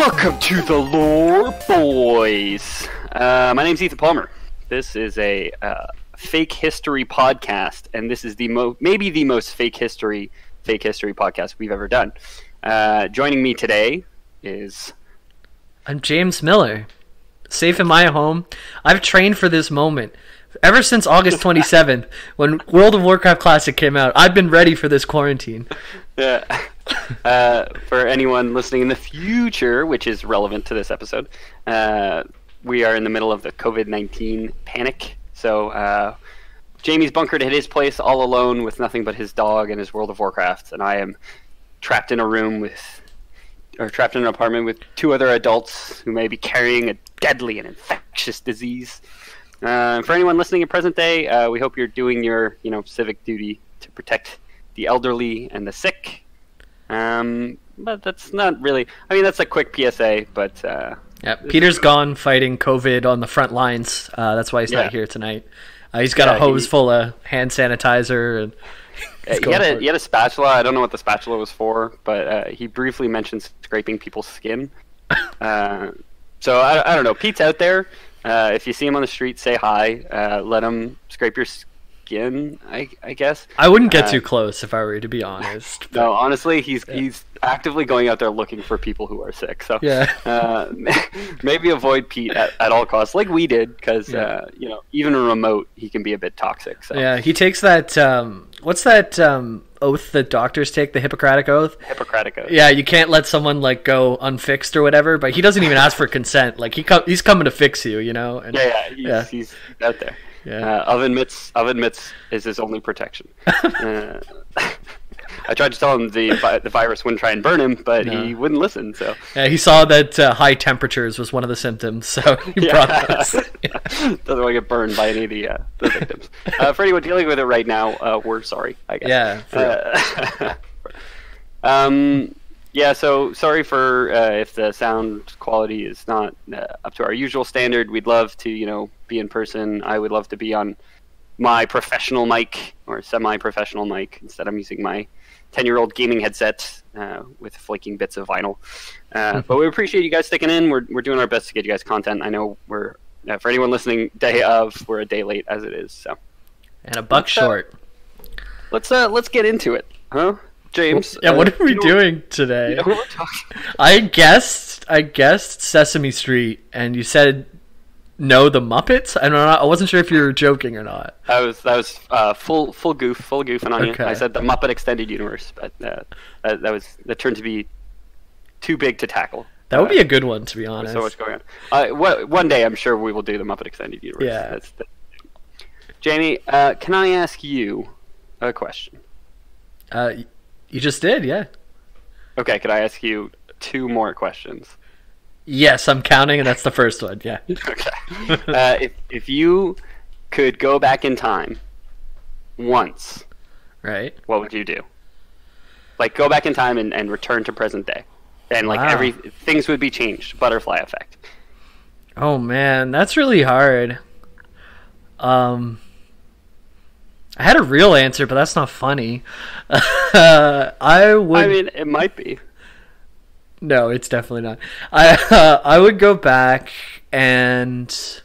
Welcome to the Lore Boys. My name's Ethan Palmer. This is a fake history podcast, and this is maybe the most fake history podcast we've ever done. Joining me today is... I'm James Miller, safe in my home. I've trained for this moment. Ever since August 27th, when World of Warcraft Classic came out, I've been ready for this quarantine. Yeah. For anyone listening in the future, which is relevant to this episode, we are in the middle of the COVID-19 panic. So Jamie's bunkered at his place all alone with nothing but his dog and his World of Warcraft, and I am trapped in an apartment with two other adults who may be carrying a deadly and infectious disease. For anyone listening in present day, we hope you're doing your civic duty to protect the elderly and the sick. But that's not really... I mean, that's a quick PSA, but... Yeah, Peter's gone fighting COVID on the front lines. That's why he's not here tonight. He's got a hose full of hand sanitizer. And he had a spatula. I don't know what the spatula was for, but he briefly mentioned scraping people's skin. So I don't know. Pete's out there. If you see him on the street, say hi. Let him scrape your skin, I guess. I wouldn't get too close if I were to be honest. No, honestly, he's actively going out there looking for people who are sick. So maybe avoid Pete at all costs, like we did, because even a remote, he can be a bit toxic. So. Yeah, he takes that. What's that oath that doctors take? The Hippocratic Oath. Hippocratic Oath. Yeah, you can't let someone go unfixed or whatever. But he doesn't even ask for consent. Like he's coming to fix you, And, he's out there. Yeah. Oven mitts is his only protection. I tried to tell him the virus wouldn't try and burn him, but he wouldn't listen. So yeah, he saw that high temperatures was one of the symptoms, so he brought us. Doesn't want to get burned by any of the victims. For anyone dealing with it right now, we're sorry, I guess. Yeah. So sorry for if the sound quality is not up to our usual standard. We'd love to, be in person. I would love to be on my professional mic or semi-professional mic instead. I'm using my 10-year-old gaming headset with flaking bits of vinyl. But we appreciate you guys sticking in. We're doing our best to get you guys content. I know we're for anyone listening, we're a day late as it is. So and a buck short. Let's get into it, huh? James. Yeah, what are we doing today? What we're talking about? I guessed Sesame Street, and you said no, the Muppets. I wasn't sure if you were joking or not. That was full goofing on Okay. you. I said the Muppet Extended Universe, but that turned to be too big to tackle. That would be a good one, to be honest. So much going on. One day, I'm sure we will do the Muppet Extended Universe. Yeah. Jamie, can I ask you a question? You just did, yeah. Okay, could I ask you two more questions? Yes, I'm counting, and that's the first one, yeah. Okay. If you could go back in time once, right, what would you do? Like, go back in time and return to present day. And, things would be changed. Butterfly effect. Oh, man, that's really hard. I had a real answer, but that's not funny. I mean, it might be. No, it's definitely not. I would go back and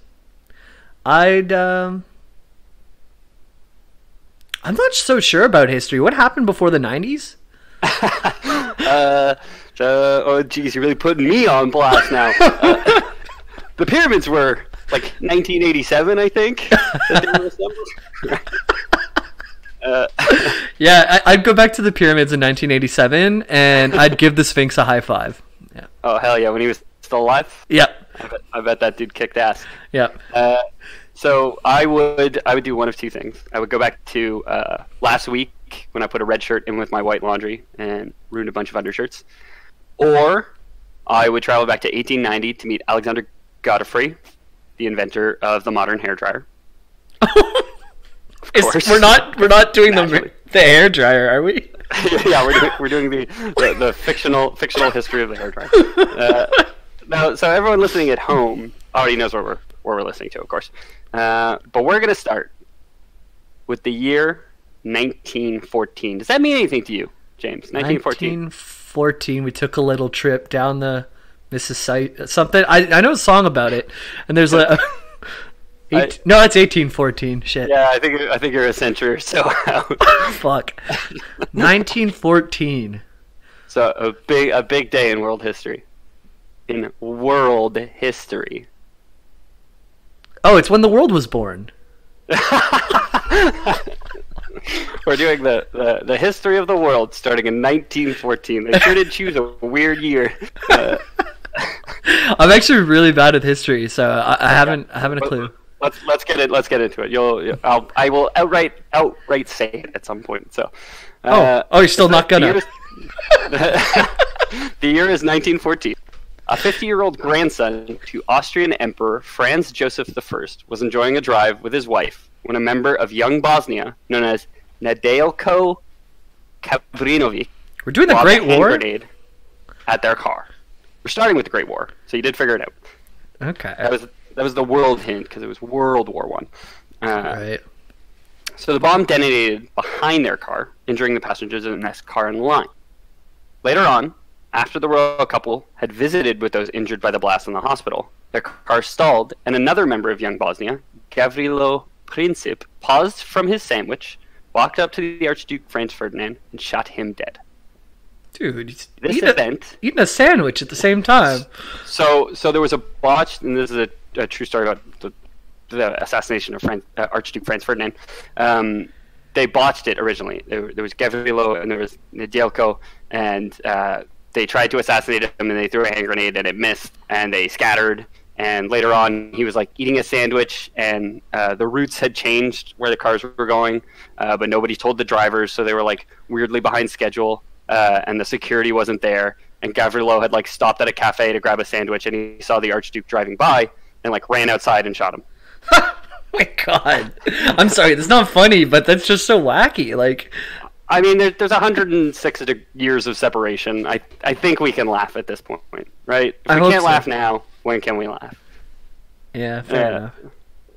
I'm not so sure about history. What happened before the 90s? Oh, geez, you're really putting me on blast now. The pyramids were 1987, I think. That they were assembled. Yeah, I'd go back to the pyramids in 1987, and I'd give the Sphinx a high five. Yeah. Oh, hell yeah, when he was still alive? Yep. I bet that dude kicked ass. Yep. So I would do one of two things. I would go back to last week when I put a red shirt in with my white laundry and ruined a bunch of undershirts. Or I would travel back to 1890 to meet Alexander Godefroy, the inventor of the modern hairdryer. We're not doing the hairdryer, are we? Yeah, we're doing the fictional history of the hairdryer. Now, so everyone listening at home already knows what we're listening to, of course. But we're gonna start with the year 1914. Does that mean anything to you, James? 1914. 1914. We took a little trip down the Mrs. Something. I know a song about it, and there's a. No, it's 1814. Shit. Yeah, I think you're a century or so out. Fuck. 1914. So a big day in world history. In world history. Oh, it's when the world was born. We're doing the history of the world starting in 1914. They sure did choose a weird year. I'm actually really bad at history, so I haven't a clue. Let's get into it. I will outright say it at some point. So. You're still not gonna. The year is 1914. A 50-year-old grandson to Austrian Emperor Franz Joseph I was enjoying a drive with his wife when a member of Young Bosnia, known as Nedeljko Kavrinovic, we're doing the Great War grenade at their car. We're starting with the Great War, so you did figure it out. Okay. That was the world hint because it was World War One. Right. So the bomb detonated behind their car, injuring the passengers in the next car in line. Later on, after the royal couple had visited with those injured by the blast in the hospital, their car stalled, and another member of Young Bosnia, Gavrilo Princip, paused from his sandwich, walked up to the Archduke Franz Ferdinand, and shot him dead. Dude, eating a sandwich at the same time. So there was a botched, and this is a true story about the assassination of Archduke Franz Ferdinand. They botched it originally. There was Gavrilo and there was Nedeljko, and they tried to assassinate him, and they threw a hand grenade, and it missed, and they scattered. And later on, he was like eating a sandwich, and the routes had changed where the cars were going, but nobody told the drivers, so they were like weirdly behind schedule, and the security wasn't there. And Gavrilo had like stopped at a cafe to grab a sandwich, and he saw the Archduke driving by, and like ran outside and shot him. Oh my God, I'm sorry, that's not funny, but that's just so wacky. Like, I mean, there's 106 years of separation. I think we can laugh at this point, right? If we can't laugh now, when can we laugh? Yeah, fair enough.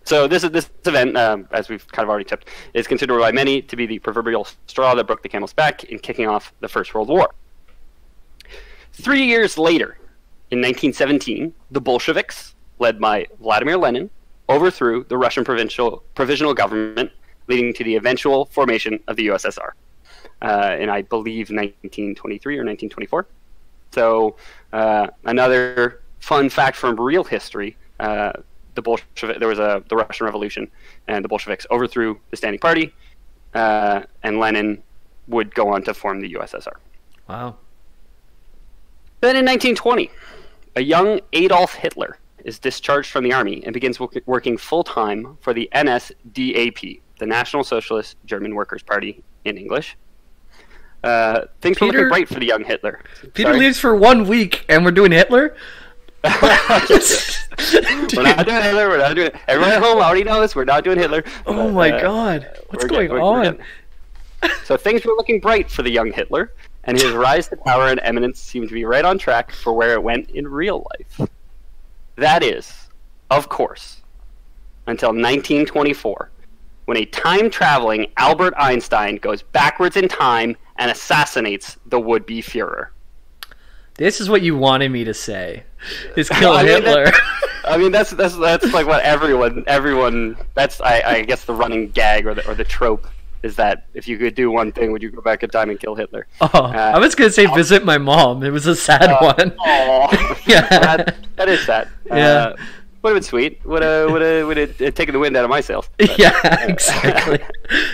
So this event, as we've kind of already tipped, is considered by many to be the proverbial straw that broke the camel's back in kicking off the First World War. 3 years later, in 1917, the Bolsheviks, led by Vladimir Lenin, overthrew the Russian provisional government, leading to the eventual formation of the USSR. In, I believe, 1923 or 1924. So another fun fact from real history, there was the Russian Revolution, and the Bolsheviks overthrew the standing party, and Lenin would go on to form the USSR. Wow. Then in 1920, a young Adolf Hitler is discharged from the army and begins working full-time for the NSDAP, the National Socialist German Workers' Party in English. Things were looking bright for the young Hitler. Peter leaves for 1 week, and we're doing Hitler? We're not doing Hitler. We're not doing it. Everyone at home already knows we're not doing Hitler. Oh my God. What's going on? So things were looking bright for the young Hitler, and his rise to power and eminence seemed to be right on track for where it went in real life. That is, of course, until 1924, when a time-traveling Albert Einstein goes backwards in time and assassinates the would-be Führer. This is what you wanted me to say. Is kill Hitler. That's like what everyone. That's I guess the running gag or the trope is that if you could do one thing, would you go back in time and kill Hitler? I was gonna say visit my mom. It was a sad one. Yeah, that is sad. Yeah. Would have been sweet. Would have taken the wind out of my sails. But, yeah, exactly.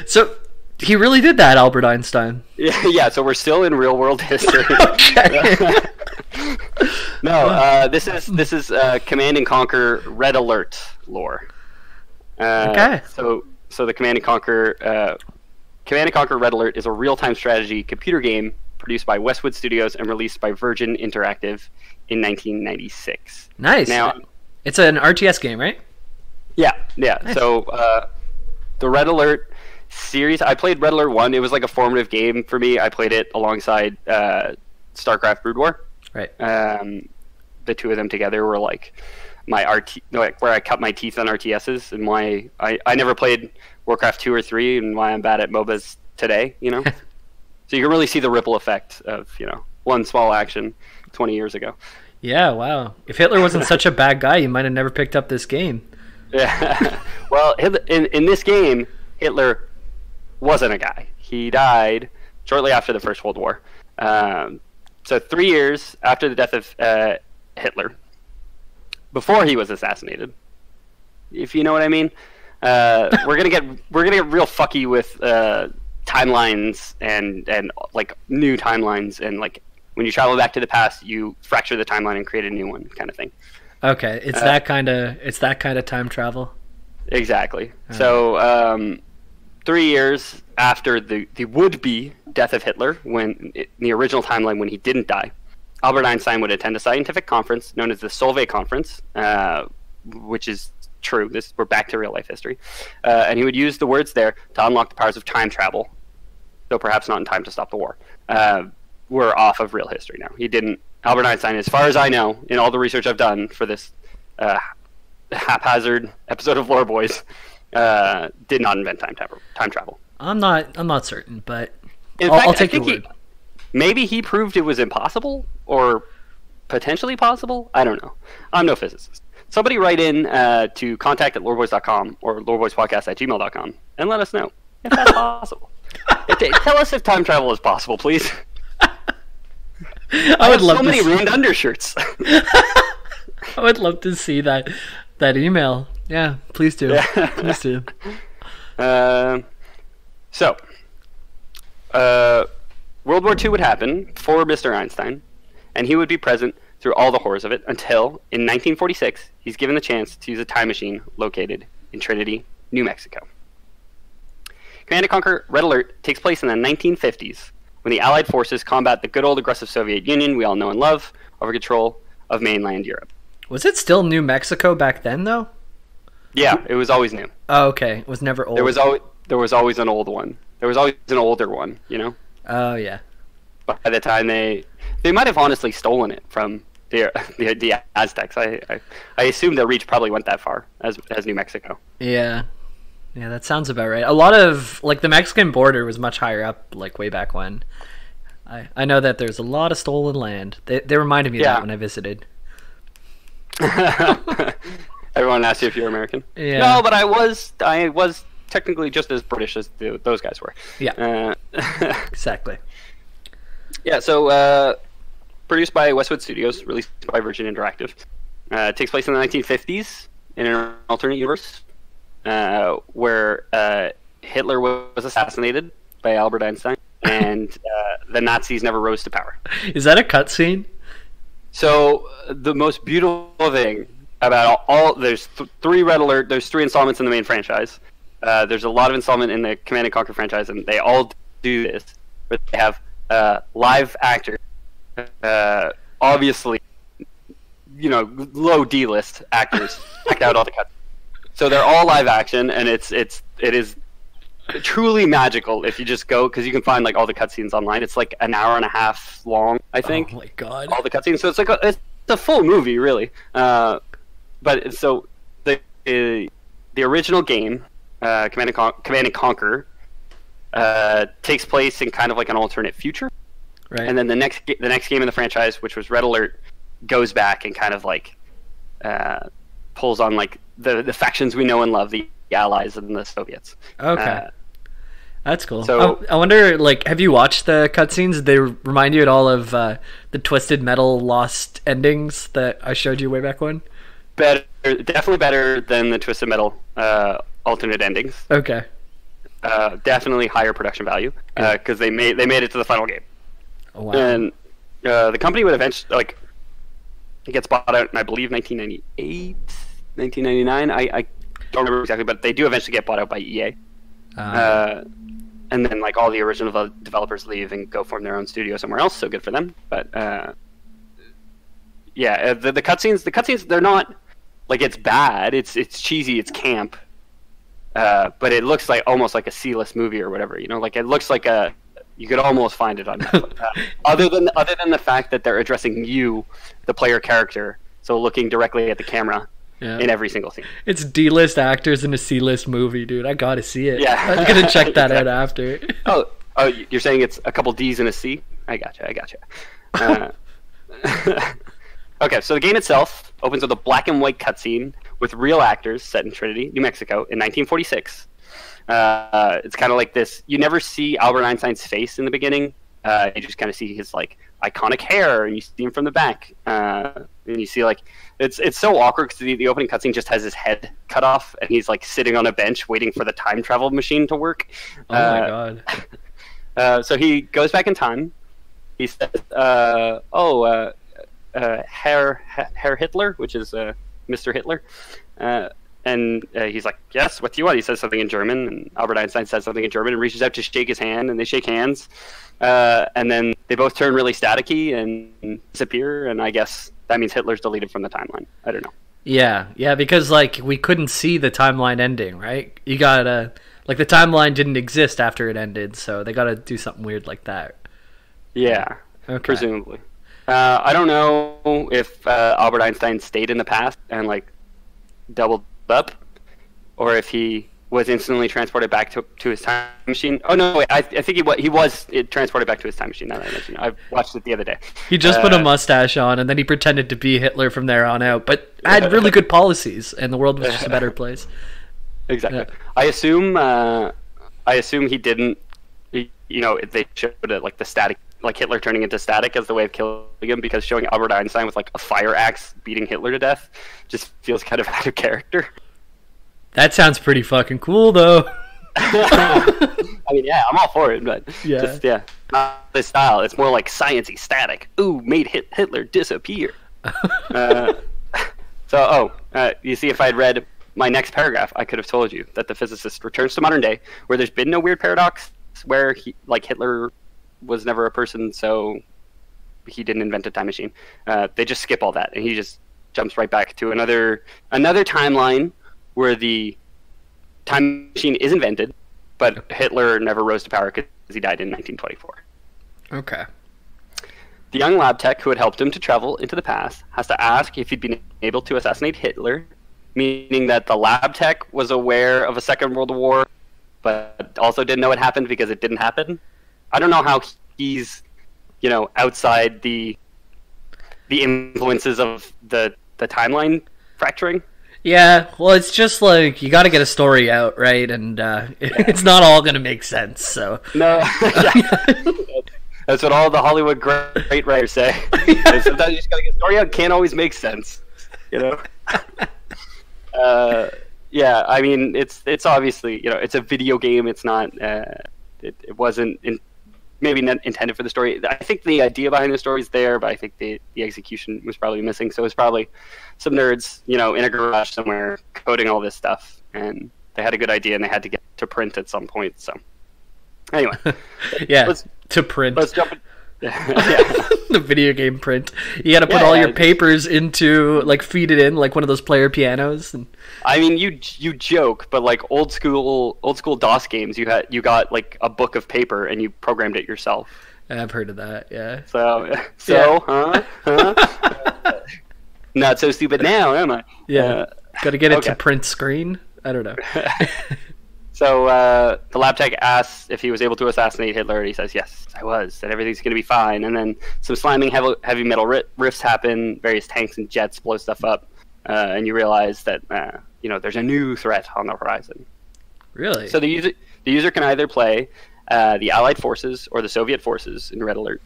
So he really did that, Albert Einstein. Yeah. So we're still in real world history. Okay. No, this is Command and Conquer Red Alert lore. Okay. So the Command and Conquer Red Alert is a real-time strategy computer game produced by Westwood Studios and released by Virgin Interactive in 1996. Nice. Now, it's an RTS game, right? Yeah. Nice. So the Red Alert series, I played Red Alert 1. It was like a formative game for me. I played it alongside StarCraft Brood War. Right. The two of them together were like my where I cut my teeth on RTSs, and why I never played Warcraft 2 or 3, and why I'm bad at MOBAs today, you know? So you can really see the ripple effect of, one small action 20 years ago. Yeah, wow. If Hitler wasn't such a bad guy, you might have never picked up this game. Yeah. Well, in this game, Hitler wasn't a guy. He died shortly after the First World War. So 3 years after the death of Hitler, before he was assassinated, if you know what I mean. We're gonna get real fucky with timelines and like new timelines, and like when you travel back to the past, you fracture the timeline and create a new one, kind of thing. Okay, it's that kind of time travel. Exactly. So 3 years after the would-be death of Hitler, in the original timeline when he didn't die, Albert Einstein would attend a scientific conference known as the Solvay Conference, which is true. We're back to real life history, and he would use the words there to unlock the powers of time travel. Though perhaps not in time to stop the war. We're off of real history now. He didn't. Albert Einstein, as far as I know, in all the research I've done for this haphazard episode of Lore Boys, did not invent time travel. I'm not certain, but In I'll fact, take I your think word. maybe he proved it was impossible or potentially possible. I don't know. I'm no physicist. Somebody write in to contact@loreboys.com or loreboyspodcast@gmail.com and let us know if that's possible. Tell us if time travel is possible, please. I would love so to many see, ruined undershirts. I would love to see that email. Yeah, please do. Yeah. Please do. So, World War II would happen for Mr. Einstein, and he would be present through all the horrors of it until, in 1946, he's given the chance to use a time machine located in Trinity, New Mexico. Command & Conquer Red Alert takes place in the 1950s, when the Allied forces combat the good old aggressive Soviet Union we all know and love over control of mainland Europe. Was it still New Mexico back then, though? Yeah, it was always new. Oh, okay. It was never old. There was always an old one. There was always an older one, you know? Oh, yeah. By the time they might have honestly stolen it from the Aztecs. I assume their reach probably went that far as New Mexico. Yeah. Yeah, that sounds about right. A lot of, like, the Mexican border was much higher up, like, way back when. I know that there's a lot of stolen land. They reminded me of that when I visited. Everyone asked you if you're American. Yeah. No, but I was technically just as British as those guys were. Yeah. Exactly. Yeah, so produced by Westwood Studios, released by Virgin Interactive. It takes place in the 1950s in an alternate universe where Hitler was assassinated by Albert Einstein, and the Nazis never rose to power. Is that a cutscene? So the most beautiful thing about there's three Red Alert, there's 3 installments in the main franchise. There's a lot of installment in the Command & Conquer franchise, and they all do this, where they have live actors, obviously, low D-list actors act out all the cuts. So they're all live action, and it is truly magical if you just go, because you can find like all the cutscenes online. It's like an hour and a half long, I think. Oh my god! All the cutscenes, so it's like it's a full movie, really. But so the original game, Command & Conquer, takes place in kind of like an alternate future, right? And then the next game in the franchise, which was Red Alert, goes back and kind of like pulls on like the factions we know and love, the Allies and the Soviets. Okay. That's cool. So I wonder, like, have you watched the cutscenes? Did they remind you at all of the Twisted Metal Lost endings that I showed you way back when? Definitely better than the Twisted Metal alternate endings. Okay. Definitely higher production value because they made it to the final game. Oh, wow. And the company would eventually, like, it gets bought out in, I believe, 1998, 1999. I don't remember exactly, but they do eventually get bought out by EA. And then like all the original developers leave and go form their own studio somewhere else. So good for them. But yeah, the cutscenes, they're not like it's bad. It's cheesy. It's camp. But it looks like almost like a C-list movie or whatever. Like it looks like you could almost find it on Netflix. Other than the fact that they're addressing you, the player character, so looking directly at the camera. Yeah. In every single scene. It's D-list actors in a C-list movie, dude. I gotta see it. Yeah. I'm gonna check that out after. Oh, you're saying it's a couple D's and a C? I gotcha. Okay, so the game itself opens with a black and white cutscene with real actors set in Trinity, New Mexico, in 1946. It's kind of like this. You never see Albert Einstein's face in the beginning. You just kind of see his like iconic hair, and you see him from the back. And you see like it's so awkward because the opening cutscene just has his head cut off, and he's like sitting on a bench waiting for the time travel machine to work. Oh my god! So he goes back in time. He says, Herr Hitler, which is Mr. Hitler. And he's like, yes, what do you want? He says something in German, and Albert Einstein says something in German and reaches out to shake his hand, and they shake hands. And then they both turn really staticky and disappear, and I guess that means Hitler's deleted from the timeline. I don't know. Yeah, because, like, we couldn't see the timeline ending, right? You gotta... Like, the timeline didn't exist after it ended, so they gotta do something weird like that. Yeah, okay. Presumably. I don't know if Albert Einstein stayed in the past and, like, doubled up, or if he was instantly transported back to his time machine. Oh no, wait, I think he was transported back to his time machine. Now that I mentioned it. I watched it the other day. He just put a mustache on, and then he pretended to be Hitler from there on out, but had really good policies, and the world was just a better place. Exactly. Yeah. I assume he didn't. They showed it like the static, like Hitler turning into static as the way of killing him, because showing Albert Einstein with like a fire axe beating Hitler to death just feels kind of out of character. That sounds pretty fucking cool, though. I mean, yeah, I'm all for it, but yeah, not this style. It's more like sciencey static. Ooh, made Hitler disappear. You see, if I had read my next paragraph, I could have told you that the physicist returns to modern day, where there's been no weird paradox, where Hitler was never a person, so he didn't invent a time machine. They just skip all that, and he just jumps right back to another timeline where the time machine is invented, but Hitler never rose to power because he died in 1924. Okay. The young lab tech who had helped him to travel into the past has to ask if he'd been able to assassinate Hitler, meaning that the lab tech was aware of a Second World War, but also didn't know it happened because it didn't happen. I don't know how he's, outside the influences of the timeline fracturing. Yeah, well, it's just like, you gotta get a story out, right? And it's not all gonna make sense, so... No, that's what all the Hollywood great writers say. Sometimes you just gotta get a story out, can't always make sense, Yeah, I mean, it's obviously, it's a video game, it's not, it wasn't... maybe not intended for the story. I think the idea behind the story is there, but I think the execution was probably missing. So it's probably some nerds, in a garage somewhere coding all this stuff, and they had a good idea and they had to get to print at some point. So anyway, to print. Let's jump. The video game print. You got to put all your papers into, like, feed it in like one of those player pianos. And... I mean, you joke, but like old school DOS games, you got like a book of paper and you programmed it yourself. I've heard of that. Yeah. Huh? Not so stupid now, am I? Yeah. Got to get it to print screen. I don't know. So the lab tech asks if he was able to assassinate Hitler, and he says, yes, I was, and everything's going to be fine. And then some slamming heavy metal riffs happen, various tanks and jets blow stuff up, and you realize that there's a new threat on the horizon. Really? So the user can either play the Allied forces or the Soviet forces in Red Alert.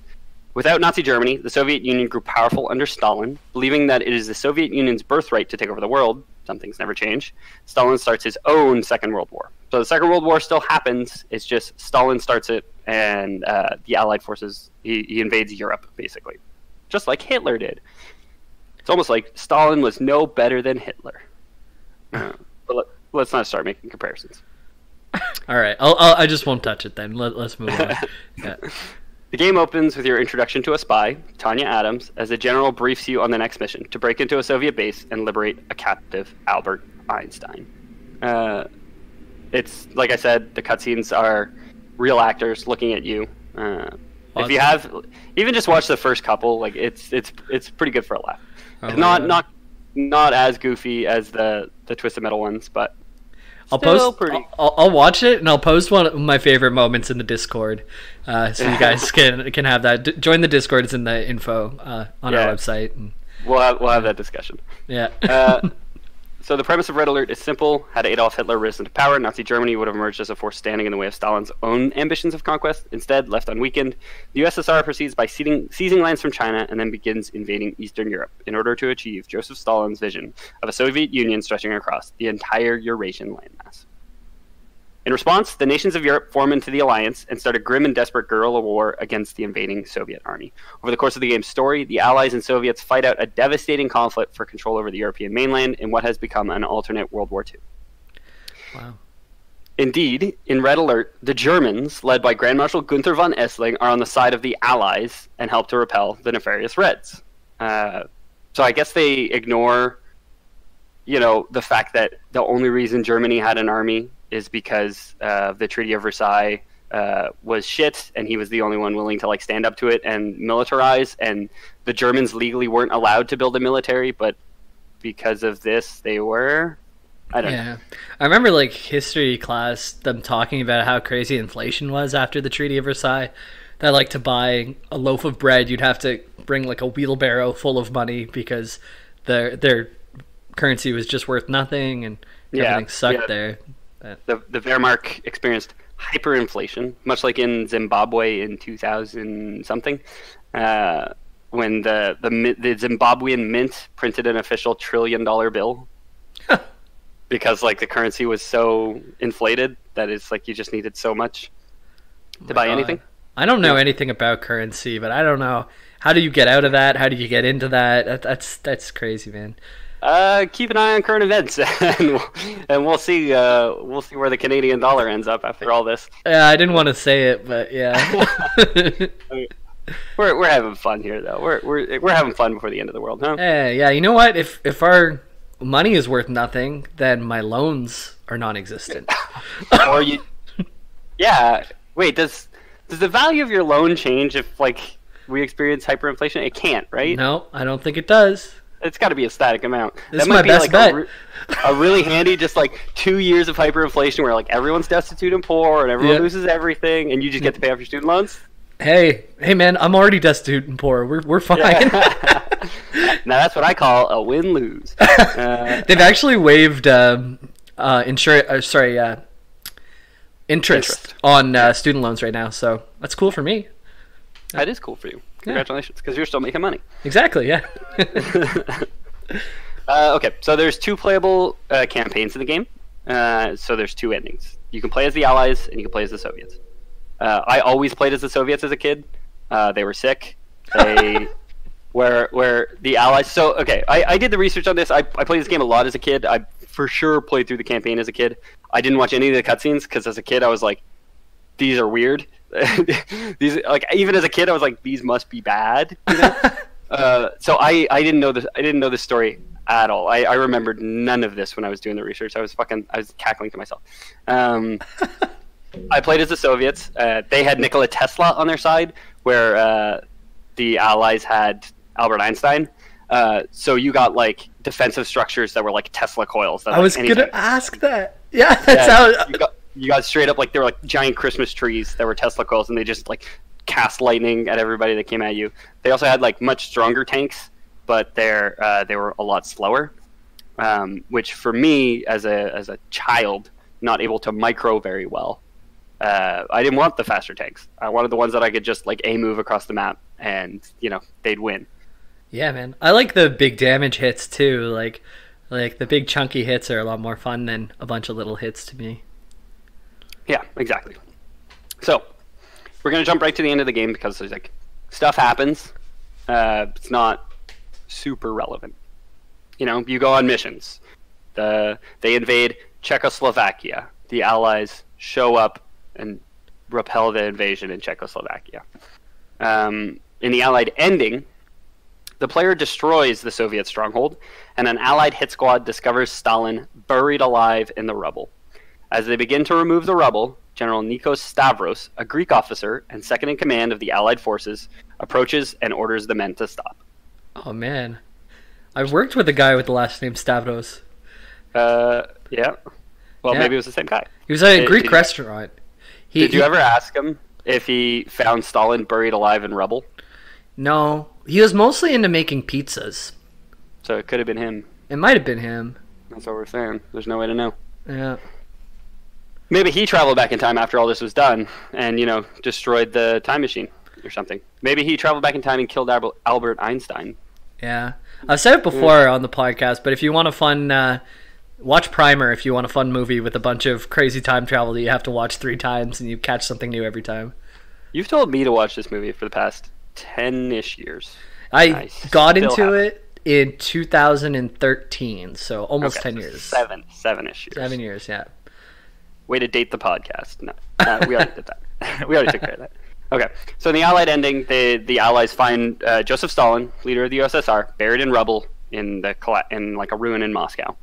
Without Nazi Germany, the Soviet Union grew powerful under Stalin, believing that it is the Soviet Union's birthright to take over the world. Some things never change. Stalin starts his own Second World War. So the Second World War still happens. It's just Stalin starts it, and the Allied forces, he invades Europe, basically. Just like Hitler did. It's almost like Stalin was no better than Hitler. But let's not start making comparisons. All right. I just won't touch it then. Let's move on. Yeah. The game opens with your introduction to a spy, Tanya Adams, as the general briefs you on the next mission, to break into a Soviet base and liberate a captive Albert Einstein. It's, like I said, the cutscenes are real actors looking at you. Awesome. If you have, even just watch the first couple, like it's pretty good for a laugh. It's not as goofy as the Twisted Metal ones, but I'll watch it, and I'll post one of my favorite moments in the Discord, so you guys can have that. Join the Discord; it's in the info on our website. And... we'll have that discussion. Yeah. So the premise of Red Alert is simple. Had Adolf Hitler risen to power, Nazi Germany would have emerged as a force standing in the way of Stalin's own ambitions of conquest. Instead, left unweakened, the USSR proceeds by seizing lands from China and then begins invading Eastern Europe in order to achieve Joseph Stalin's vision of a Soviet Union stretching across the entire Eurasian landmass. In response, the nations of Europe form into the alliance and start a grim and desperate guerrilla war against the invading Soviet army. Over the course of the game's story, the Allies and Soviets fight out a devastating conflict for control over the European mainland in what has become an alternate World War II. Wow. Indeed, in Red Alert, the Germans, led by Grand Marshal Gunther von Essling, are on the side of the Allies and help to repel the nefarious Reds. So I guess they ignore, the fact that the only reason Germany had an army is because the Treaty of Versailles was shit, and he was the only one willing to stand up to it and militarize. And the Germans legally weren't allowed to build a military, but because of this, they were. I don't know. I remember history class them talking about how crazy inflation was after the Treaty of Versailles. That to buy a loaf of bread, you'd have to bring a wheelbarrow full of money because their currency was just worth nothing, and everything sucked there. The Wehrmacht experienced hyperinflation, much like in Zimbabwe in 2000 something, when the Zimbabwean mint printed an official $1 trillion bill because the currency was so inflated that it's you just needed so much to buy anything. I don't know anything about currency, but I don't know, how do you get out of that? How do you get into that? That's crazy, man. Keep an eye on current events, and we'll see where the Canadian dollar ends up after all this. Yeah, I didn't want to say it, but yeah. we're having fun here, though. We're having fun before the end of the world, huh? Yeah. You know what? If our money is worth nothing, then my loans are non-existent. Or you, yeah. Wait, does the value of your loan change if we experience hyperinflation? It can't, right? No, I don't think it does. It's got to be a static amount. This is my best bet. A really handy, just 2 years of hyperinflation where everyone's destitute and poor and everyone loses everything, and you just get to pay off your student loans. Hey, man, I'm already destitute and poor. We're fine. Yeah. Now that's what I call a win-lose. They've actually waived interest on student loans right now, so that's cool for me. That is cool for you. Congratulations, because you're still making money. Exactly, yeah. Okay, so there's 2 playable campaigns in the game. So there's 2 endings. You can play as the Allies, and you can play as the Soviets. I always played as the Soviets as a kid. They were sick. They where the Allies... So, okay, I did the research on this. I played this game a lot as a kid. I for sure played through the campaign as a kid. I didn't watch any of the cutscenes, because as a kid I was like, these are weird. These even as a kid I was like, these must be bad, so I didn't know this. I didn't know this story at all. I remembered none of this when I was doing the research. I was cackling to myself. I played as the Soviets. They had Nikola Tesla on their side, where the Allies had Albert Einstein. So you got defensive structures that were Tesla coils. That, I was gonna ask that. Yeah, that's how. You got straight up they were giant Christmas trees that were Tesla coils, and they just cast lightning at everybody that came at you. They also had much stronger tanks, but they were a lot slower, which for me as a child, not able to micro very well, I didn't want the faster tanks. I wanted the ones that I could just move across the map, and they'd win. Yeah, man, I like the big damage hits too. Like the big chunky hits are a lot more fun than a bunch of little hits to me. Yeah, exactly. So, we're going to jump right to the end of the game because there's stuff happens. It's not super relevant. You go on missions. They invade Czechoslovakia. The Allies show up and repel the invasion in Czechoslovakia. In the Allied ending, the player destroys the Soviet stronghold, and an Allied hit squad discovers Stalin buried alive in the rubble. As they begin to remove the rubble, General Nikos Stavros, a Greek officer and second in command of the Allied forces, approaches and orders the men to stop. Oh, man. I've worked with a guy with the last name Stavros. Yeah. Well, maybe it was the same guy. He was at a Greek restaurant. Did you ever ask him if he found Stalin buried alive in rubble? No. He was mostly into making pizzas. So it could have been him. It might have been him. That's what we're saying. There's no way to know. Yeah. Maybe he traveled back in time after all this was done and, destroyed the time machine or something. Maybe he traveled back in time and killed Albert Einstein. Yeah. I've said it before on the podcast, but if you want a fun... watch Primer if you want a fun movie with a bunch of crazy time travel that you have to watch 3 times and you catch something new every time. You've told me to watch this movie for the past 10-ish years. I got into it in 2013, so almost 10 years. 7-ish years. 7 years, yeah. Way to date the podcast. No, we already did that. We already took care of that. Okay, so in the Allied ending, the Allies find Joseph Stalin, leader of the USSR, buried in rubble in like a ruin in Moscow.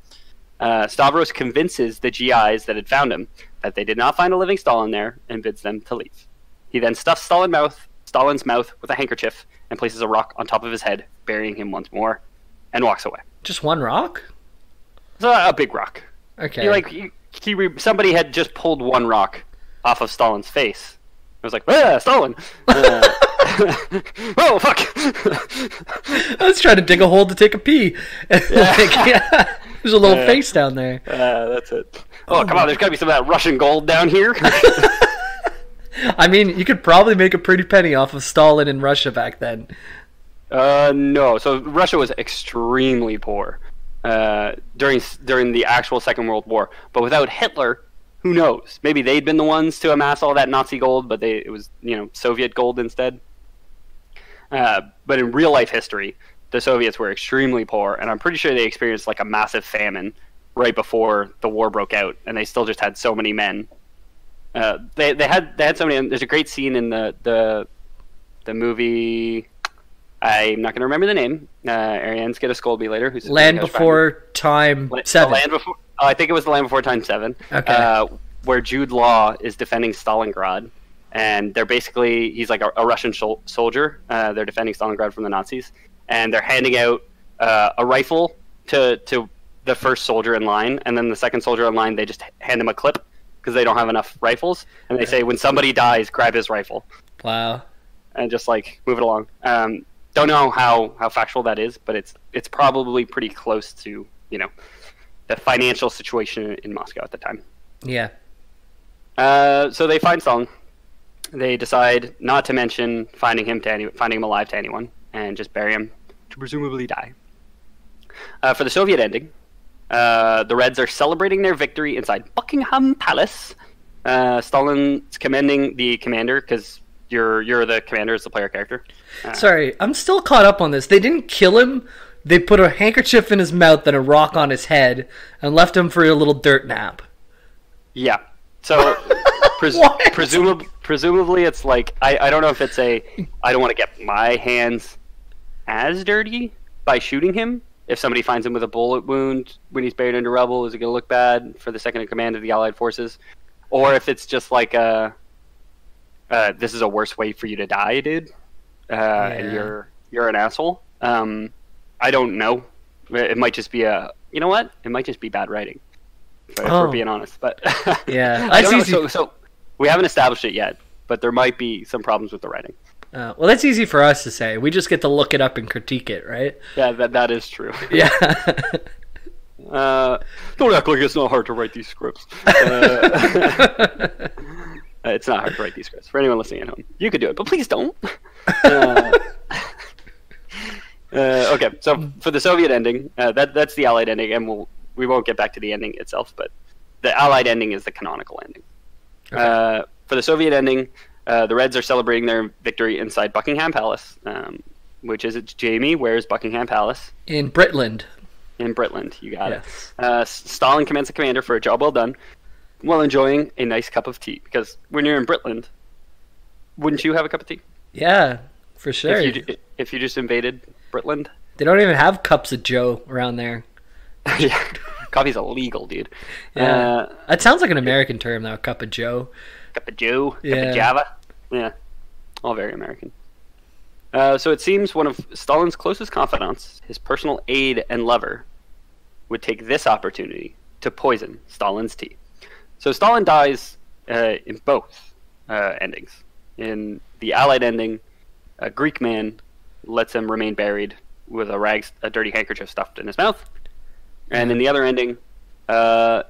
Stavros convinces the GIs that had found him that they did not find a living Stalin there and bids them to leave. He then stuffs Stalin's mouth with a handkerchief and places a rock on top of his head, burying him once more, and walks away. Just one rock? It's a big rock. Okay. Somebody had just pulled one rock off of Stalin's face. I was like, Stalin! Oh, fuck! I was trying to dig a hole to take a pee. There's a little face down there. That's it. Oh, come on, there's got to be some of that Russian gold down here. I mean, you could probably make a pretty penny off of Stalin in Russia back then. No. So Russia was extremely poor during the actual Second World War. But without Hitler, who knows? Maybe they'd been the ones to amass all that Nazi gold, but it was Soviet gold instead. But in real life history, the Soviets were extremely poor, and I'm pretty sure they experienced like a massive famine right before the war broke out, and they still just had so many men. They had so many. There's a great scene in the movie. I'm not going to remember the name. Ariane's going to scold me later. Land Before Time 7. I think it was The Land Before Time 7. Okay. Where Jude Law is defending Stalingrad, and he's like a Russian soldier. They're defending Stalingrad from the Nazis, and they're handing out a rifle to the first soldier in line, and then the second soldier in line, they just hand him a clip because they don't have enough rifles, and they say, when somebody dies, grab his rifle. Wow. And just like move it along. Don't know how factual that is, but it's probably pretty close to the financial situation in Moscow at the time. Yeah. So they find Stalin. They decide not to mention finding him alive to anyone, and just bury him to presumably die. For the Soviet ending, the Reds are celebrating their victory inside Buckingham Palace. Stalin's commending the commander, because you're the commander as the player character. Sorry, I'm still caught up on this. They didn't kill him. They put a handkerchief in his mouth and a rock on his head and left him for a little dirt nap. Yeah. So presumably it's like, I don't know if it's I don't want to get my hands as dirty by shooting him. If somebody finds him with a bullet wound when he's buried under rubble, is it going to look bad for the second in command of the Allied forces? Or if it's just like this is a worse way for you to die, dude. And you're an asshole. I don't know. It might just be you know what? It might just be bad writing. If we're being honest, but yeah, I don't know. So we haven't established it yet, but there might be some problems with the writing. Well, that's easy for us to say. We just get to look it up and critique it, right? Yeah, that is true. Yeah. Don't act like it's not hard to write these scripts. It's not hard to write these scripts. For anyone listening at home, you could do it, but please don't. Okay, so for the Soviet ending, that's the Allied ending, and we won't get back to the ending itself, but the Allied ending is the canonical ending. Okay. For the Soviet ending, the Reds are celebrating their victory inside Buckingham Palace, which is Jamie. Where's Buckingham Palace? In Britland. In Britland, you got it. Stalin commends the commander for a job well done, while enjoying a nice cup of tea. Because when you're in Britland, wouldn't you have a cup of tea? Yeah, for sure. If you just invaded Britland, they don't even have cups of Joe around there. Yeah, coffee's illegal, dude. Yeah, that sounds like an American term, though. Cup of Joe. Cup of Joe. Yeah. Cup of Java. Yeah, all very American. So it seems one of Stalin's closest confidants, his personal aide and lover, would take this opportunity to poison Stalin's tea. So Stalin dies in both endings. In the Allied ending, a Greek man lets him remain buried with a dirty handkerchief stuffed in his mouth. And in the other ending,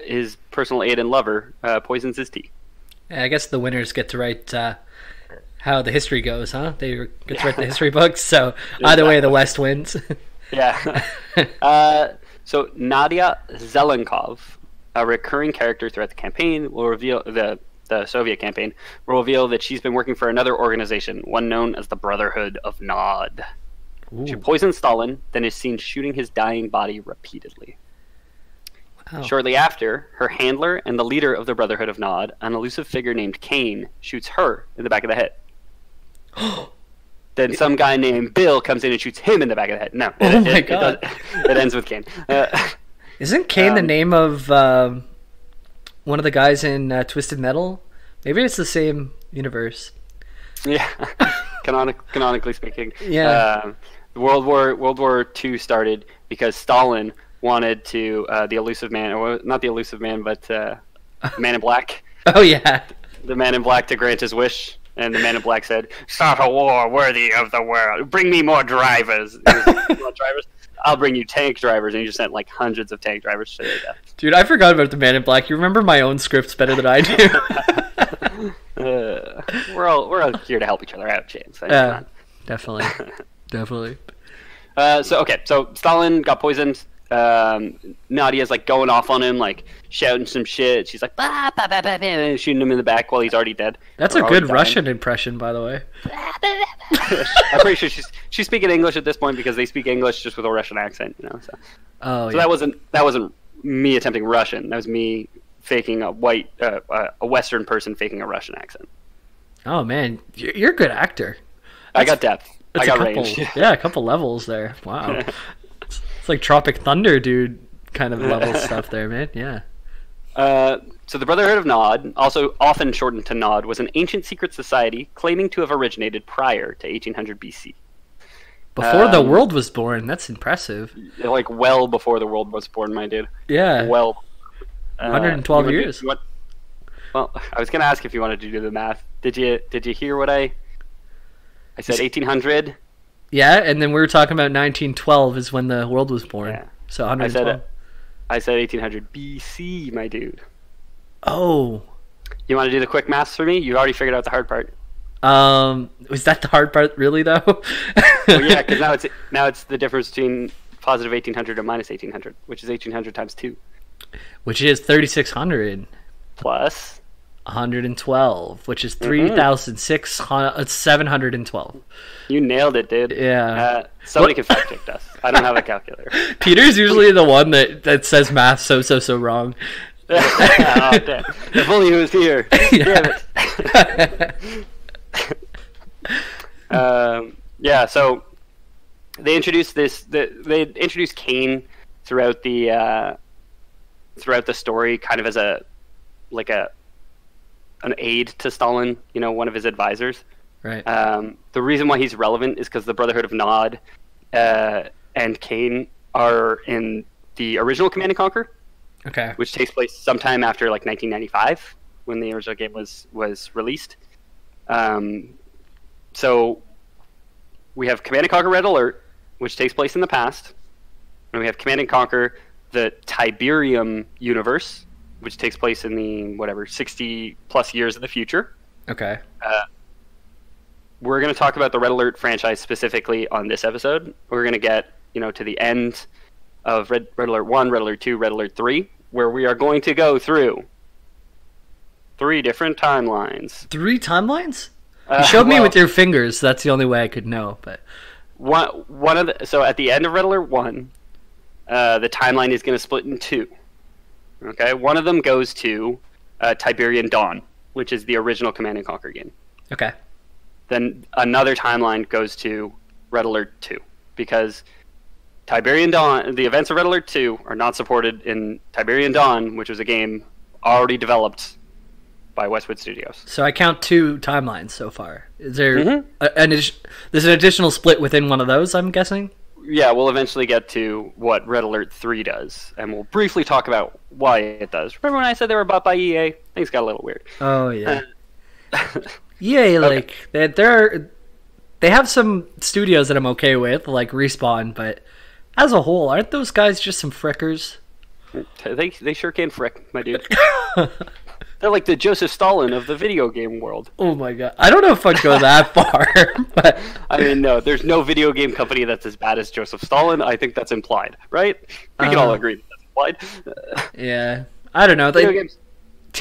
his personal aide and lover poisons his tea. Yeah, I guess the winners get to write how the history goes, huh? They get to write the history books, so either way, the West wins. Yeah. So Nadia Zelenkov, a recurring character throughout the campaign, will reveal the Soviet campaign will reveal that she's been working for another organization, one known as the Brotherhood of Nod. Ooh. She poisons Stalin, then is seen shooting his dying body repeatedly. Wow. Shortly after, her handler and the leader of the Brotherhood of Nod, an elusive figure named Kane, shoots her in the back of the head. Then some guy named Bill comes in and shoots him in the back of the head. No, my God. It ends with Kane. Isn't Kane the name of one of the guys in Twisted Metal? Maybe it's the same universe. Yeah, canonically speaking. Yeah. World War II started because Stalin wanted to the elusive man, or not the elusive man, but Man in Black. Oh yeah, the Man in Black to grant his wish, and the Man in Black said, "Start a war worthy of the world. Bring me more drivers." More drivers. I'll bring you tank drivers, and he just sent like hundreds of tank drivers to their death. Dude, I forgot about the Man in Black. You remember my own scripts better than I do. We're all here to help each other out, James. Yeah, definitely. So Stalin got poisoned. Nadia's like going off on him, like shouting some shit. She's like, bah, bah, bah, bah, bah, shooting him in the back while he's already dead. That's a good Russian impression, by the way. I'm pretty sure she's speaking English at this point because they speak English just with a Russian accent, you know. So, yeah. that wasn't me attempting Russian. That was me faking a Western person faking a Russian accent. Oh man, you're a good actor. I got depth. I got range. Yeah, a couple levels there. Wow. It's like Tropic Thunder, dude, kind of level stuff there, man. Yeah. So the Brotherhood of Nod, also often shortened to Nod, was an ancient secret society claiming to have originated prior to 1800 BC. Before the world was born. That's impressive. Like well before the world was born, my dude. Yeah. Well. 112 years. Well, I was gonna ask if you wanted to do the math. Did you hear what I said? 1800. Yeah, and then we were talking about 1912 is when the world was born. Yeah. So 112. I said 1800 BC, my dude. Oh. You want to do the quick maths for me? You already figured out the hard part. Was that the hard part, really, though? Well, yeah, because now it's the difference between positive 1800 and minus 1800, which is 1800 times 2. Which is 3600. Plus 112, which is 3,712. You nailed it, dude. Yeah. Somebody can fact check us. I don't have a calculator. Peter's usually the one that says math so wrong. Oh, damn. If only he was here. Yeah. Damn it. Yeah. So they introduced they introduced Kane throughout the story, kind of as an aide to Stalin, you know, one of his advisors. Right. The reason why he's relevant is because the Brotherhood of Nod and Kane are in the original Command & Conquer. Okay. Which takes place sometime after like 1995 when the original game was released. So we have Command & Conquer Red Alert, which takes place in the past, and we have Command & Conquer the Tiberium universe, which takes place in the 60 plus years of the future. Okay. We're going to talk about the Red Alert franchise specifically on this episode. We're going to get to the end of Red Alert 1, Red Alert 2, Red Alert 3, where we are going to go through 3 different timelines. 3 timelines? You showed me with your fingers. That's the only way I could know. But so at the end of Red Alert 1, the timeline is going to split in 2. Okay, one of them goes to Tiberian Dawn, which is the original Command & Conquer game. Okay. Then another timeline goes to Red Alert 2, because Tiberian Dawn, the events of Red Alert 2 are not supported in Tiberian Dawn, which was a game already developed by Westwood Studios. So I count 2 timelines so far. Is there there's an additional split within one of those, I'm guessing? Yeah, we'll eventually get to what Red Alert 3 does, and we'll briefly talk about why it does. Remember when I said they were bought by EA? Things got a little weird. Oh, yeah. EA, like, they're they have some studios that I'm okay with, like Respawn, but as a whole, aren't those guys just some frickers? They sure can frick, my dude. They're like the Joseph Stalin of the video game world. Oh my god. I don't know if I'd go that far, but I mean, no, there's no video game company that's as bad as Joseph Stalin. I think that's implied, right? We can all agree that that's implied. Yeah. I don't know. Video games.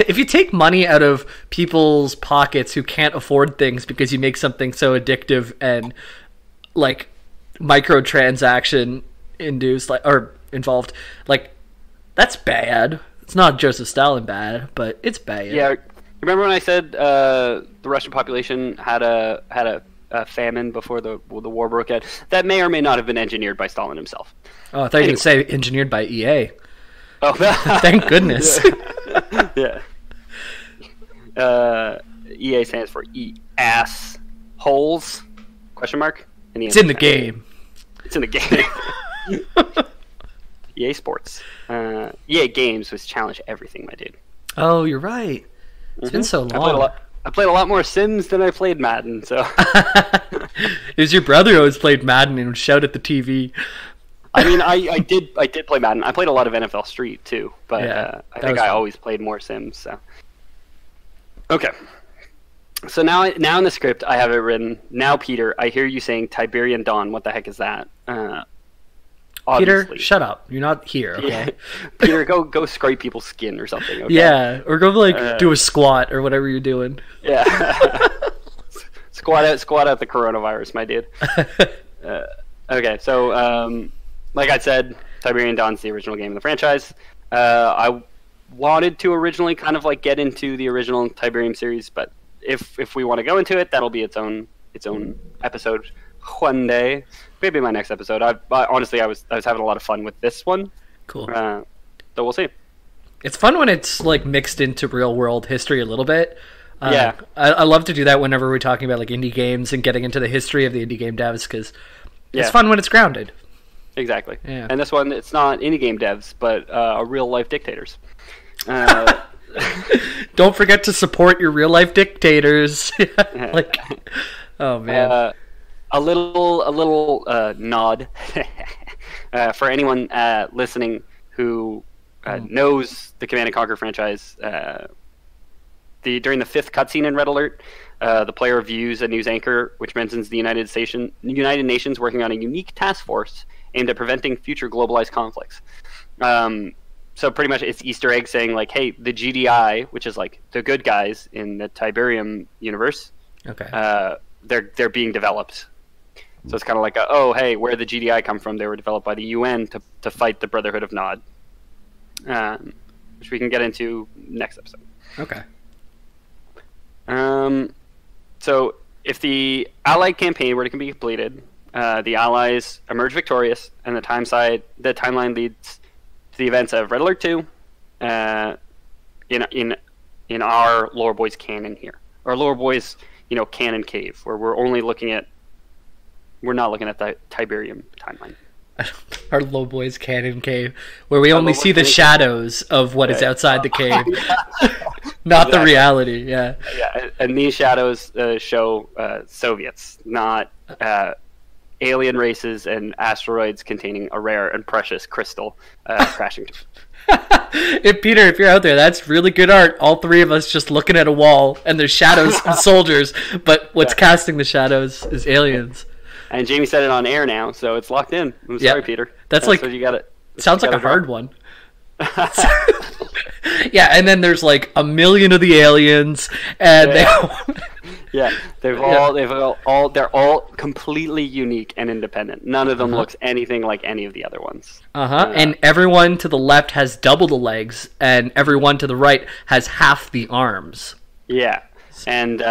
If you take money out of people's pockets who can't afford things because you make something so addictive and like microtransaction induced, like, or involved, like, that's bad. It's not Joseph Stalin bad, but it's bad. Yeah, remember when I said the Russian population had a famine before the war broke out? That may or may not have been engineered by Stalin himself. Oh, I thought you were going to say engineered by EA. Oh, thank goodness. Yeah. EA stands for ass holes? Question mark. It's in the game. It's in the game. EA Sports. EA Games was challenge everything, my dude. Oh, you're right. It's been so long. I played a lot more Sims than I played Madden, so. It was your brother who always played Madden and would shout at the TV. I mean, I did play Madden. I played a lot of NFL Street too, but yeah, I think I always played more Sims. So. Okay. So now in the script I have it written. Now, Peter, I hear you saying Tiberian Dawn. What the heck is that? Peter, shut up. You're not here, okay? Yeah. Peter, go scrape people's skin or something, okay? Yeah, or go do a squat or whatever you're doing. Yeah. squat out the coronavirus, my dude. Okay, so like I said, Tiberian Dawn's the original game in the franchise. I wanted to originally kind of like get into the original Tiberium series, but if we want to go into it, that'll be its own episode one day. Maybe my next episode. Honestly, I was having a lot of fun with this one. Cool. So we'll see. It's fun when it's like mixed into real world history a little bit. Yeah. I love to do that whenever we're talking about like indie games and getting into the history of the indie game devs because it's fun when it's grounded. Exactly. Yeah. And this one, it's not indie game devs, but real life dictators. Don't forget to support your real life dictators. Like, oh man. A little nod for anyone listening who knows the Command & Conquer franchise. During the 5th cutscene in Red Alert, the player views a news anchor which mentions the United Nations working on a unique task force aimed at preventing future globalized conflicts. So pretty much it's Easter egg saying like, hey, the GDI, which is like the good guys in the Tiberium universe, okay, they're being developed. So it's kind of like, oh, hey, where did the GDI come from? They were developed by the UN to fight the Brotherhood of Nod, which we can get into next episode. Okay. So if the Allied campaign were to be completed, the Allies emerge victorious, and the timeline leads to the events of Red Alert 2 in our Lore Boys canon here. Or Lore Boys, canon cave, where we're not looking at the Tiberium timeline. Our Low Boys Cannon Cave, where we only see the shadows of what is outside the cave, not the reality. Yeah. Yeah, and these shadows show Soviets, not alien races and asteroids containing a rare and precious crystal crashing. Peter, if you're out there, that's really good art. All three of us just looking at a wall, and there's shadows and soldiers, but what's casting the shadows is aliens. And Jamie said it on air now, so it's locked in. I'm sorry, Peter. That's like, you got it. Sounds like a hard one. Yeah, and then there's like a million of the aliens, and they're all completely unique and independent. None of them looks anything like any of the other ones. And everyone to the left has double the legs, and everyone to the right has half the arms. Yeah, and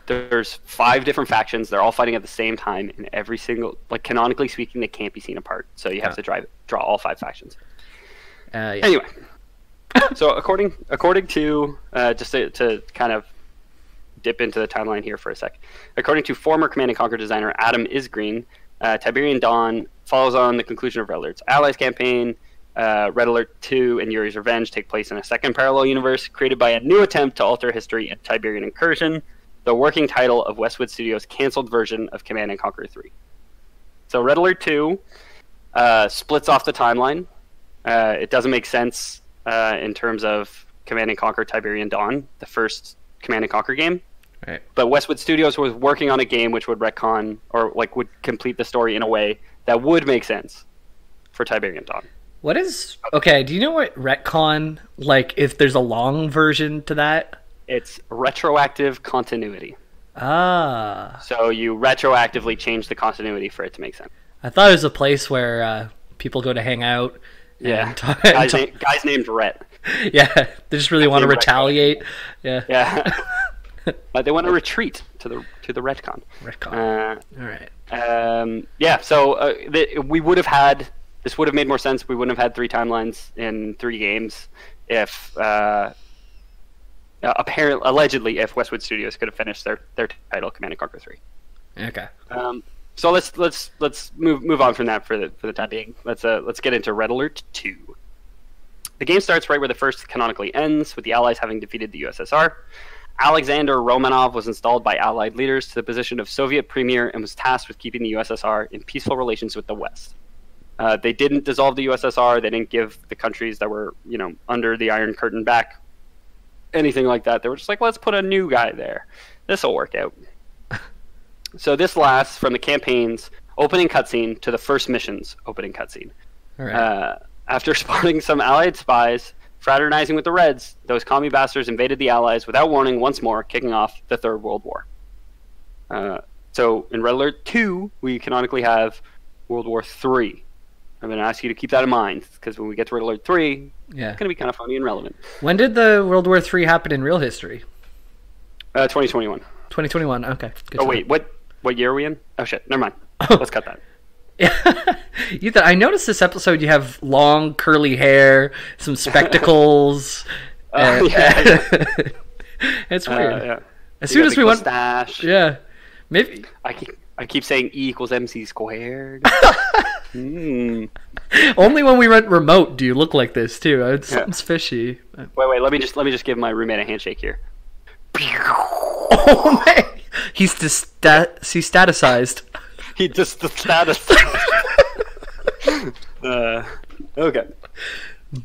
there's 5 different factions. They're all fighting at the same time, and every single, like, canonically speaking, they can't be seen apart. So you have to draw all 5 factions. Anyway, so according to just to kind of dip into the timeline here for a sec, according to former Command & Conquer designer Adam Isgreen, Tiberian Dawn follows on the conclusion of Red Alert's Allies campaign. Red Alert 2 and Yuri's Revenge take place in a second parallel universe created by a new attempt to alter history and Tiberian incursion. the working title of Westwood Studios' canceled version of Command and Conquer 3. So Red Alert 2 splits off the timeline. It doesn't make sense in terms of Command and Conquer Tiberium Dawn, the first Command and Conquer game. Right. But Westwood Studios was working on a game which would retcon or like would complete the story in a way that would make sense for Tiberium Dawn. What is okay? Do you know what retcon? Like, if there's a long version to that? It's retroactive continuity. Ah. So you retroactively change the continuity for it to make sense. I thought it was a place where people go to hang out. Yeah. And Guys named Rhett. Yeah. They just really want to retaliate. Yeah. Yeah. They want to retreat to the retcon. Retcon. All right. Yeah. So we would have had. This would have made more sense. We wouldn't have had 3 timelines in 3 games if, allegedly, if Westwood Studios could have finished their title, Command and Conquer 3. Okay. So let's move on from that for the time being. Let's get into Red Alert 2. The game starts right where the first canonically ends, with the Allies having defeated the USSR. Alexander Romanov was installed by Allied leaders to the position of Soviet premier and was tasked with keeping the USSR in peaceful relations with the West. They didn't dissolve the USSR. They didn't give the countries that were, under the Iron Curtain back anything like that. They were just like, let's put a new guy there. This will work out. So this lasts from the campaign's opening cutscene to the first mission's opening cutscene. All right. After spotting some Allied spies fraternizing with the Reds, those commie bastards invaded the Allies without warning once more, kicking off the Third World War. So in Red Alert 2, we canonically have World War 3. I'm going to ask you to keep that in mind, because when we get to Red Alert 3, it's going to be kind of funny and relevant. When did the World War III happen in real history? 2021. 2021, okay. Good wait, what year are we in? Oh, shit, never mind. Let's cut that. Yeah. Ethan, I noticed this episode you have long, curly hair, some spectacles. Yeah. It's weird. Yeah. As soon as we went... Mustache. Yeah. Maybe... I keep saying E equals MC squared. Only when we went remote do you look like this too. Something's fishy. Wait. Let me just give my roommate a handshake here. Oh man, he's statusized. He just status. Okay.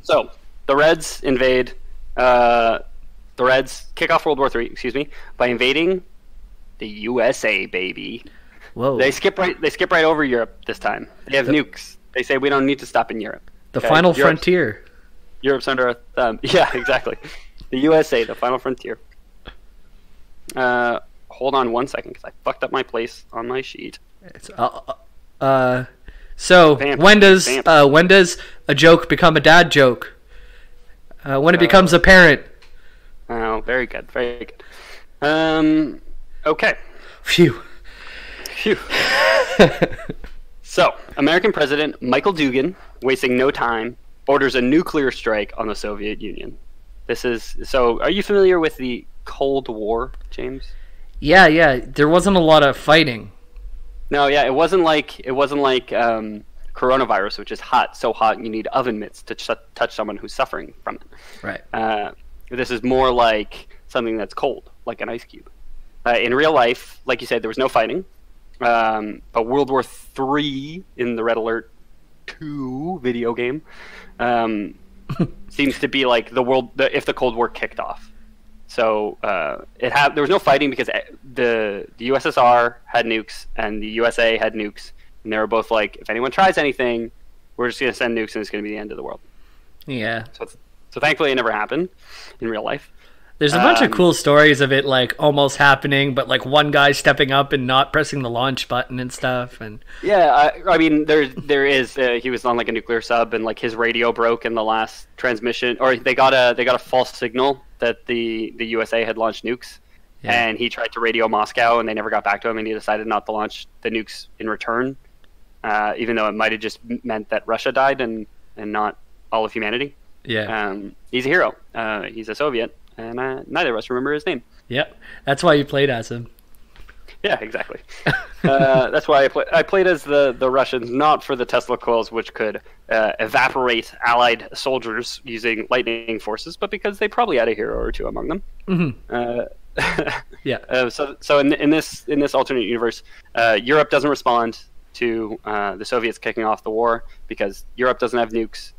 So the Reds invade. The Reds kick off World War III. Excuse me, by invading the USA, baby. Whoa. They skip right over Europe this time. They have nukes. They say we don't need to stop in Europe. The final frontier. Europe's under our thumb. Yeah, exactly. The USA, the final frontier. Hold on one second, because I fucked up my place on my sheet. So when does a joke become a dad joke? When it becomes apparent. Oh, very good, very good. Okay. Phew. So, American President Michael Dugin, wasting no time, orders a nuclear strike on the Soviet Union. Are you familiar with the Cold War, James? Yeah. There wasn't a lot of fighting. No, yeah, it wasn't like coronavirus, which is so hot you need oven mitts to touch someone who's suffering from it. Right. This is more like something that's cold, like an ice cube. In real life, like you said, there was no fighting. But World War III in the Red Alert 2 video game seems to be like if the Cold War kicked off. So there was no fighting because the USSR had nukes and the USA had nukes, and they were both like, if anyone tries anything, we're just going to send nukes and it's going to be the end of the world. Yeah. So thankfully it never happened in real life. There's a bunch of cool stories of it, like almost happening, but like one guy stepping up and not pressing the launch button and stuff. And yeah, I mean, there is. He was on like a nuclear sub, and like his radio broke in the last transmission, or they got a false signal that the USA had launched nukes, and he tried to radio Moscow, and they never got back to him, and he decided not to launch the nukes in return, even though it might have just meant that Russia died and not all of humanity. Yeah, he's a hero. He's a Soviet. And neither of us remember his name. Yep, that's why you played as him. Yeah, exactly. That's why I played as the Russians, not for the Tesla coils, which could evaporate Allied soldiers using lightning forces, but because they probably had a hero or two among them. Mm-hmm. Yeah. So in this alternate universe, Europe doesn't respond to the Soviets kicking off the war because Europe doesn't have nukes.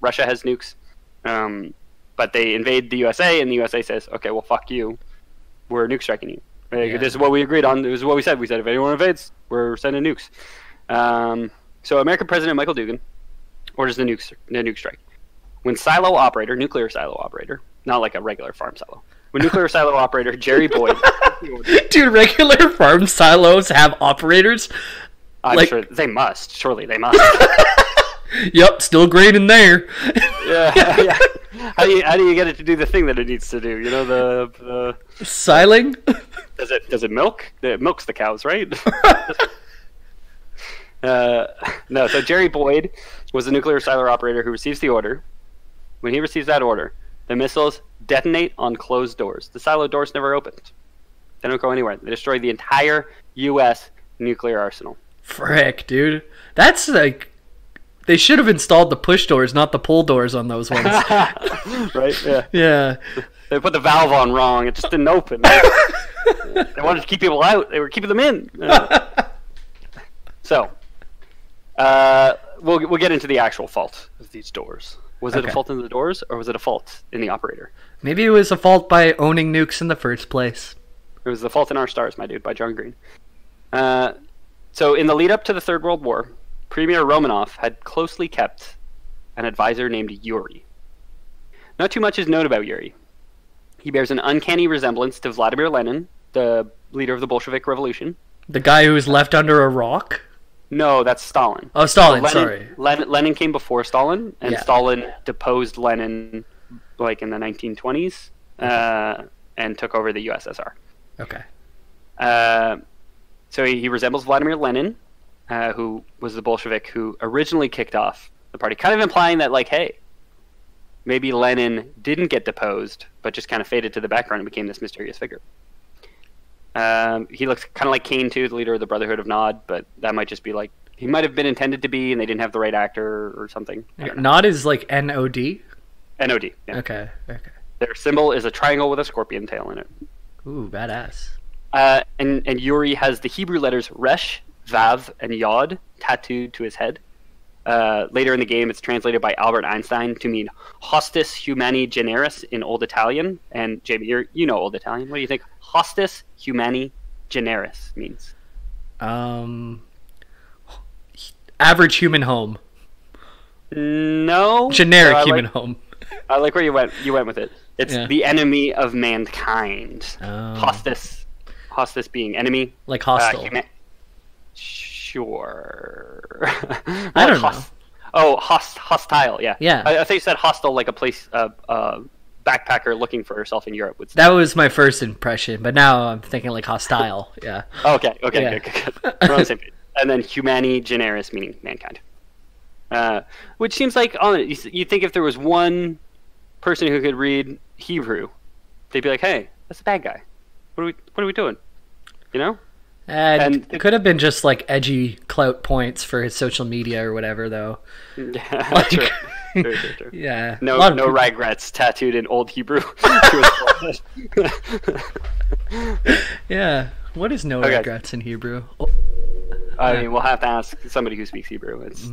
Russia has nukes, but they invade the USA, and the USA says, "Okay, well, fuck you. We're nuke striking you." Yeah. This is what we agreed on. This is what we said. We said if anyone invades, we're sending nukes. So American President Michael Duggan orders the nuke strike. When nuclear silo operator, not like a regular farm silo. When nuclear silo operator Jerry Boyd, Dude, regular farm silos have operators? I'm sure they must. Surely they must. Yep, still great in there. Yeah. How do you get it to do the thing that it needs to do? You know, the Siling? Does it milk? It milks the cows, right? No. So Jerry Boyd was the nuclear silo operator who receives the order. When he receives that order, the missiles detonate on closed doors. The silo doors never opened. They don't go anywhere. They destroy the entire U.S. nuclear arsenal. Frick, dude. That's like... They should have installed the push doors, not the pull doors on those ones. Right? Yeah. Yeah. They put the valve on wrong. It just didn't open. They wanted to keep people out. They were keeping them in. So, we'll get into the actual fault of these doors. Was it a fault in the doors, or was it a fault in the operator? Maybe it was a fault by owning nukes in the first place. It was The Fault in Our Stars, my dude, by John Green. So in the lead up to the Third World War, Premier Romanov had closely kept an advisor named Yuri. Not too much is known about Yuri. He bears an uncanny resemblance to Vladimir Lenin, the leader of the Bolshevik Revolution. The guy who was left under a rock? No, that's Stalin. Oh, Stalin, sorry. Lenin came before Stalin, and Yeah. Stalin deposed Lenin like in the 1920s and took over the USSR. Okay. So he resembles Vladimir Lenin, who was the Bolshevik who originally kicked off the party, kind of implying that, like, hey, maybe Lenin didn't get deposed, but just kind of faded to the background and became this mysterious figure. He looks kind of like Kane, too, the leader of the Brotherhood of Nod, but that might just be like, he might have been intended to be, and they didn't have the right actor or something. Nod is like N-O-D? N-O-D, yeah. Okay. Their symbol is a triangle with a scorpion tail in it. Ooh, badass. And Yuri has the Hebrew letters Resh, Vav, and Yod tattooed to his head. Later in the game, it's translated by Albert Einstein to mean Hostis Humani Generis in Old Italian. And Jamie, you know Old Italian. What do you think Hostis Humani Generis means? Average human home. No. Generic human home. I like where you went. You went with it. It's the enemy of mankind. Oh. Hostis being enemy. Like hostile. Sure. I don't know. Oh, hostile. Yeah. Yeah. I think you said hostile, like a place, backpacker looking for herself in Europe would say. That was my first impression, but now I'm thinking like hostile. Yeah. Okay. Yeah. Good. We're on the same page. And then humani generis, meaning mankind. Which seems like, you think if there was one person who could read Hebrew, they'd be like, "Hey, that's a bad guy. What are we doing?" You know? And it could have been just like edgy clout points for his social media or whatever, though. Yeah, Like- true. Yeah. No regrets tattooed in Old Hebrew. Yeah. What is no Okay. regrets in Hebrew? Oh, I mean, we'll have to ask somebody who speaks Hebrew. It's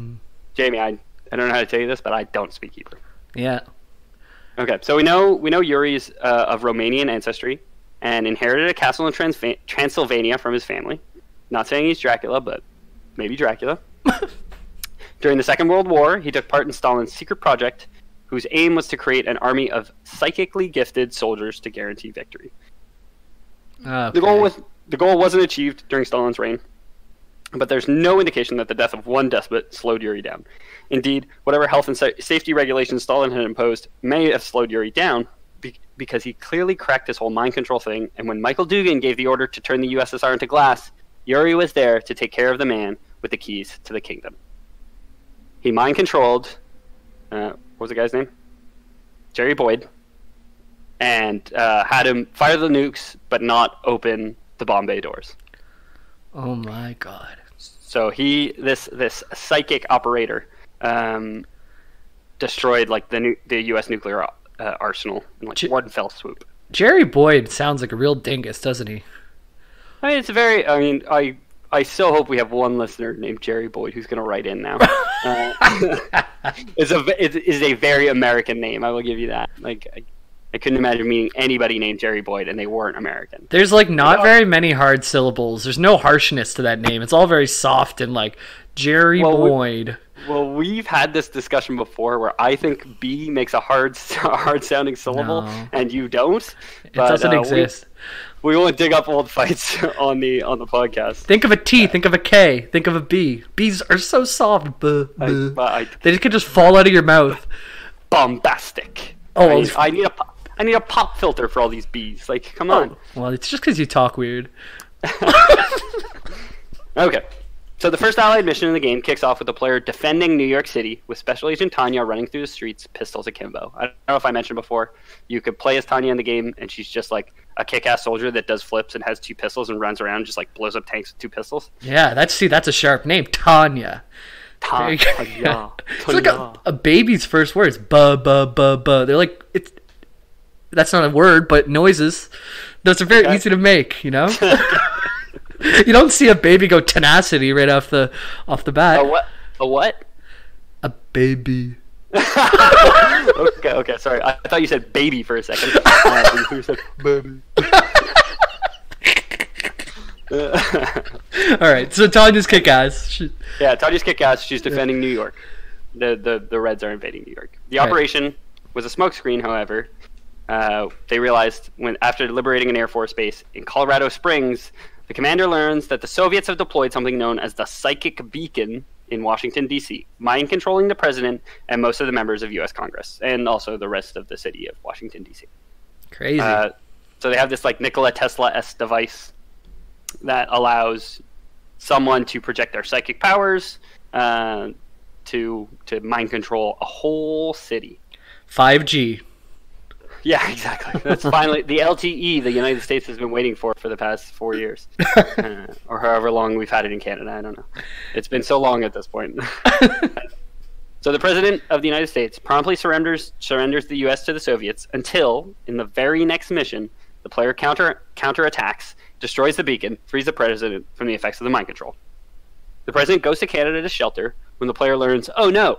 Jamie. I don't know how to tell you this, but I don't speak Hebrew. yeah. Okay, so we know Yuri's of Romanian ancestry and inherited a castle in Transylvania from his family. Not saying he's Dracula, but maybe Dracula. During the Second World War, he took part in Stalin's secret project, whose aim was to create an army of psychically gifted soldiers to guarantee victory. Okay. The goal wasn't achieved during Stalin's reign, but there's no indication that the death of one despot slowed Yuri down. Indeed, whatever health and safety regulations Stalin had imposed may have slowed Yuri down, because he clearly cracked this whole mind control thing, and when Michael Duggan gave the order to turn the USSR into glass, Yuri was there to take care of the man with the keys to the kingdom. He mind controlled, what was the guy's name? Jerry Boyd, and had him fire the nukes, but not open the bomb bay doors. Oh my god. So this psychic operator, destroyed like the U.S. nuclear arsenal in like one fell swoop. Jerry Boyd sounds like a real dingus, doesn't he? I mean, it's very. I mean, I so hope we have one listener named Jerry Boyd who's going to write in now. It's a very American name. I will give you that. Like, I couldn't imagine meeting anybody named Jerry Boyd and they weren't American. There's like not very many hard syllables. There's no harshness to that name. It's all very soft and like Jerry Boyd. We've had this discussion before where I think B makes a hard sounding syllable and you don't. It doesn't exist. We won't dig up old fights on the podcast. Think of a T, think of a K, think of a B. B's are so soft. They could just fall out of your mouth. Bombastic. Oh, I need a pop filter for all these B's. Like, come on. Well, it's just because you talk weird. Okay. So the first Allied mission in the game kicks off with the player defending New York City with Special Agent Tanya running through the streets, pistols akimbo. I don't know if I mentioned before, you could play as Tanya in the game, and she's just like a kick-ass soldier that does flips and has 2 pistols and runs around and just like blows up tanks with 2 pistols. Yeah, that's a sharp name, Tanya. Tanya. It's like a baby's first words. Buh, buh, buh, buh. They're like, that's not a word, but noises. Those are very easy to make, you know? You don't see a baby go tenacity right off the bat. A what? A baby. Okay, sorry. I thought you said baby for a second. You said baby. Alright, so Tanya's kick-ass. Yeah, Tanya's kick-ass. She's defending New York. The Reds are invading New York. The operation was a smokescreen, however. They realized after liberating an Air Force base in Colorado Springs, the commander learns that the Soviets have deployed something known as the Psychic Beacon in Washington, D.C., mind-controlling the president and most of the members of U.S. Congress, and also the rest of the city of Washington, D.C. Crazy. So they have this like Nikola Tesla-esque device that allows someone to project their psychic powers to mind control a whole city. 5G. Yeah, exactly. That's finally the LTE the United States has been waiting for the past 4 years. Or however long we've had it in Canada. I don't know. It's been so long at this point. So the President of the United States promptly surrenders the U.S. to the Soviets until, in the very next mission, the player counterattacks, destroys the beacon, frees the President from the effects of the mind control. The President goes to Canada to shelter when the player learns, oh no,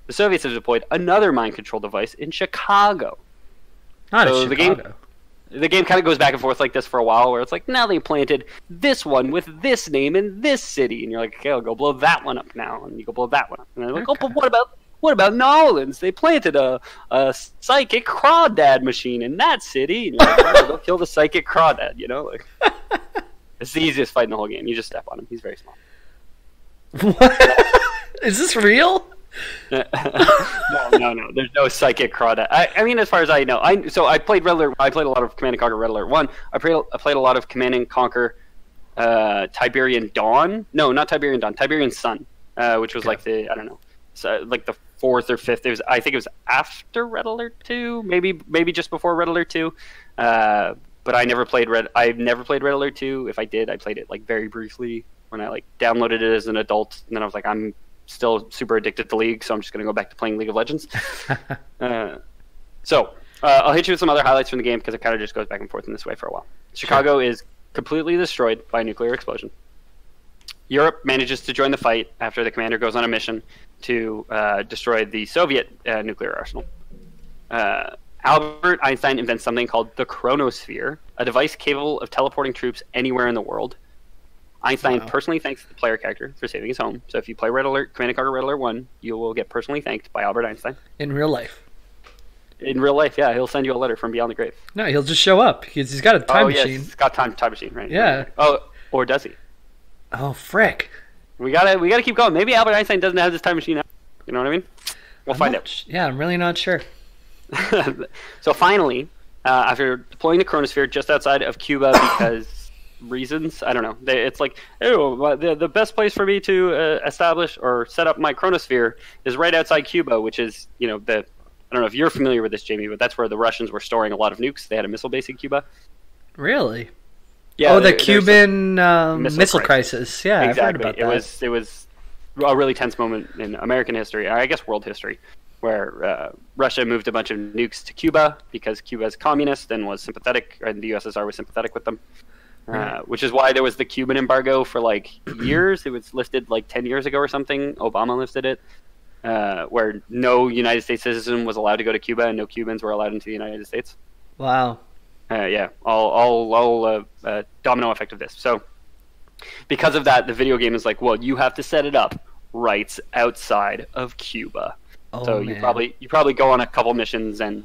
the Soviets have deployed another mind control device in Chicago. So the game kind of goes back and forth like this for a while, where it's like, now they planted this one with this name in this city, and you're like, okay, I'll go blow that one up now, and you go blow that one up, and they're like, oh, but what about New Orleans? They planted a psychic crawdad machine in that city, and you're like, oh, go kill the psychic crawdad, you know? Like, it's the easiest fight in the whole game. You just step on him. He's very small. What? Is this real? No. There's no psychic crawdad. I mean, as far as I know, I played Red Alert. I played a lot of Command and Conquer Red Alert 1. I played a lot of Command and Conquer Tiberium Dawn. No, not Tiberium Dawn. Tiberium Sun, which was like the like the 4th or 5th. I think it was after Red Alert 2, maybe just before Red Alert 2. But I've never played Red Alert 2. If I did, I played it like very briefly when I like downloaded it as an adult, and then I was like, I'm still super addicted to League, so I'm just going to go back to playing League of Legends. So I'll hit you with some other highlights from the game because it kind of just goes back and forth in this way for a while. Chicago is completely destroyed by a nuclear explosion. Europe manages to join the fight after the commander goes on a mission to destroy the Soviet nuclear arsenal. Albert Einstein invents something called the chronosphere, a device capable of teleporting troops anywhere in the world. Einstein personally thanks the player character for saving his home. So if you play Red Alert, Command & Conquer Red Alert 1, you will get personally thanked by Albert Einstein. In real life? In real life, yeah. He'll send you a letter from beyond the grave. No, he'll just show up. He's got a time machine. Yes, he's got time machine, right? Yeah. Oh, or does he? Oh, frick. We gotta keep going. Maybe Albert Einstein doesn't have this time machine now. You know what I mean? We'll find out. Yeah, I'm really not sure. So finally, after deploying the chronosphere just outside of Cuba because reasons, I don't know. It's like, oh, the best place for me to establish or set up my chronosphere is right outside Cuba, which is, I don't know if you're familiar with this, Jamie, but that's where the Russians were storing a lot of nukes. They had a missile base in Cuba. Really? Yeah. Oh, the Cuban missile crisis. Yeah, exactly. I've heard about that. It was a really tense moment in American history, I guess world history, where Russia moved a bunch of nukes to Cuba because Cuba is communist and was sympathetic, and the USSR was sympathetic with them. Which is why there was the Cuban embargo for like years. It was lifted like 10 years ago or something. Obama lifted it, where no United States citizen was allowed to go to Cuba and no Cubans were allowed into the United States. Wow. Yeah, all domino effect of this. So because of that, the video game is like, well, you have to set it up right outside of Cuba. So man. you probably go on a couple missions and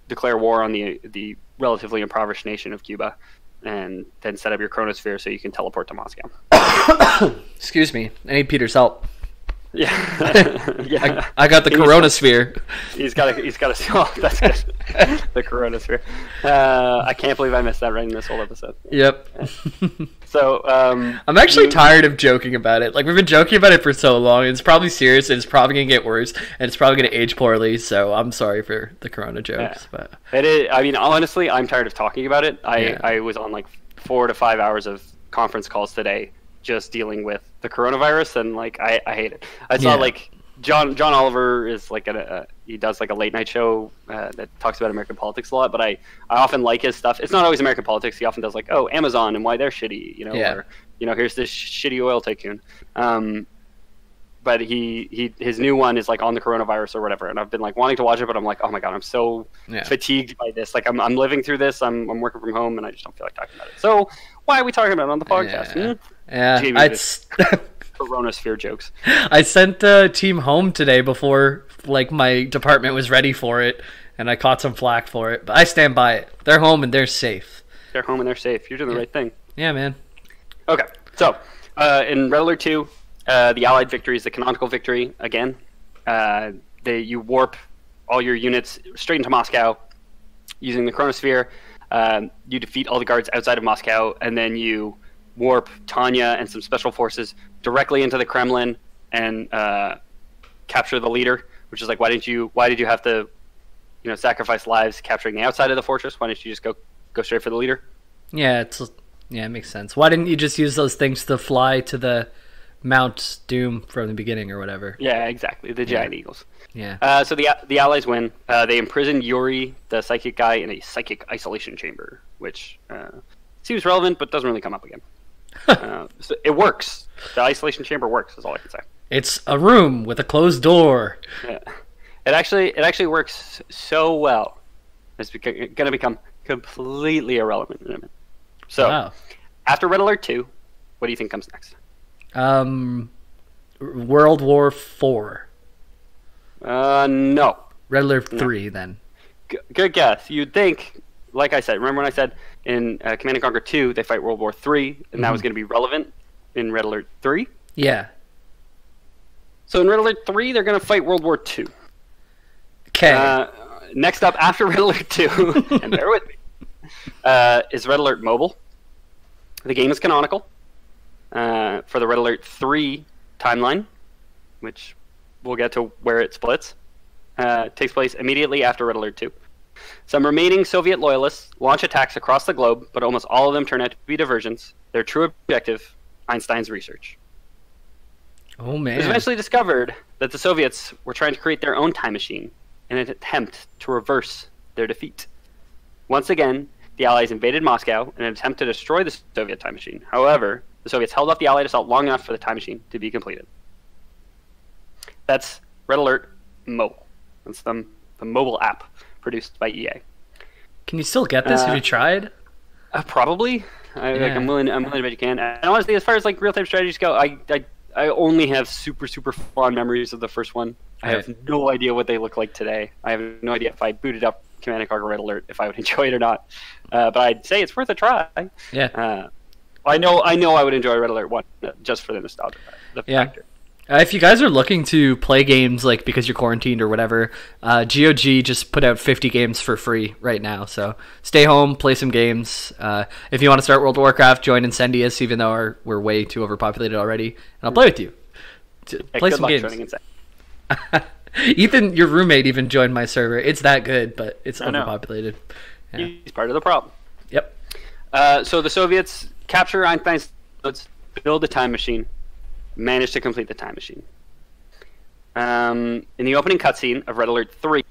declare war on the relatively impoverished nation of Cuba, and then set up your chronosphere so you can teleport to Moscow. Excuse me, I need Peter's help. Yeah, yeah. I got the chronosphere. He's got a. Oh, that's good. The chronosphere. I can't believe I missed that right in this whole episode. Yep. So I'm actually tired of joking about it. Like, we've been joking about it for so long. It's probably serious, and it's probably gonna get worse, and it's probably gonna age poorly. So I'm sorry for the corona jokes, but it is. I mean, honestly, I'm tired of talking about it. I was on like 4 to 5 hours of conference calls today, just dealing with the coronavirus, and like I hate it. I saw like John Oliver is like he does like a late night show that talks about American politics a lot, but I often like his stuff. It's not always American politics. He often does like, oh, Amazon and why they're shitty, or here's this shitty oil tycoon. But his new one is like on the coronavirus or whatever, and I've been like wanting to watch it, but I'm like, oh my god, I'm so fatigued by this. Like I'm living through this. I'm working from home, and I just don't feel like talking about it. So why are we talking about it on the podcast? Yeah, Coronasphere jokes. I sent a team home today before like my department was ready for it, and I caught some flack for it. But I stand by it. They're home and they're safe. They're home and they're safe. You're doing the right thing. Yeah, man. Okay, so in Red Alert 2, the Allied victory is the canonical victory again. You warp all your units straight into Moscow using the chronosphere. You defeat all the guards outside of Moscow, and then you warp Tanya and some special forces directly into the Kremlin and capture the leader. Which is like, why did you have to, sacrifice lives capturing the outside of the fortress? Why didn't you just go straight for the leader? Yeah, it makes sense. Why didn't you just use those things to fly to the Mount Doom from the beginning or whatever? Yeah, exactly. The giant eagles. Yeah. So the Allies win. They imprison Yuri, the psychic guy, in a psychic isolation chamber, which seems relevant but doesn't really come up again. So it works. The isolation chamber works, is all I can say. It's a room with a closed door. Yeah. It actually works so well. It's going to become completely irrelevant in a minute. So, after Red Alert 2, what do you think comes next? World War 4. No. Red Alert 3, then. Good guess. You'd think, like I said, remember when I said in Command & Conquer 2, they fight World War 3, and that was going to be relevant in Red Alert 3? Yeah. So in Red Alert 3, they're going to fight World War 2. Okay. Next up, after Red Alert 2, and bear with me, is Red Alert Mobile. The game is canonical for the Red Alert 3 timeline, which we'll get to where it splits. Takes place immediately after Red Alert 2. Some remaining Soviet loyalists launch attacks across the globe, but almost all of them turn out to be diversions. Their true objective, Einstein's research. Oh, man. It was eventually discovered that the Soviets were trying to create their own time machine in an attempt to reverse their defeat. Once again, the Allies invaded Moscow in an attempt to destroy the Soviet time machine. However, the Soviets held off the Allied assault long enough for the time machine to be completed. That's Red Alert Mobile. That's the mobile app produced by EA. Can you still get this? Have you tried? Probably. I'm willing to bet you can. And honestly, as far as like real-time strategies go, I only have super fond memories of the first one. I have no idea what they look like today. I have no idea if I booted up Command & Conquer Red Alert if I would enjoy it or not. But I'd say it's worth a try. Yeah. I know I would enjoy Red Alert 1 just for the nostalgia factor. If you guys are looking to play games like because you're quarantined or whatever, GOG just put out 50 games for free right now. So stay home, play some games. If you want to start World of Warcraft, join Incendius, even though we're way too overpopulated already. And I'll play with you. Play some games. Ethan, your roommate, even joined my server. It's that good, but it's overpopulated. Yeah. He's part of the problem. Yep. So the Soviets capture Einstein's notes, build a time machine, managed to complete the time machine. In the opening cutscene of Red Alert 3,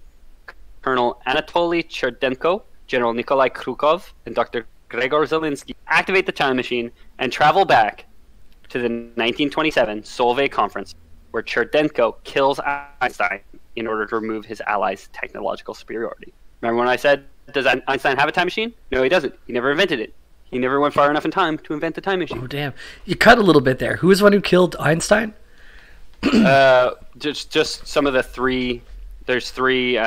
Colonel Anatoly Cherdenko, General Nikolai Krukov, and Dr. Gregor Zelinsky activate the time machine and travel back to the 1927 Solvay Conference, where Cherdenko kills Einstein in order to remove his allies' technological superiority. Remember when I said, does Einstein have a time machine? No, he doesn't. He never invented it. He never went far enough in time to invent the time machine. Oh, damn. You cut a little bit there. Who was the one who killed Einstein? Just some of the three. There's three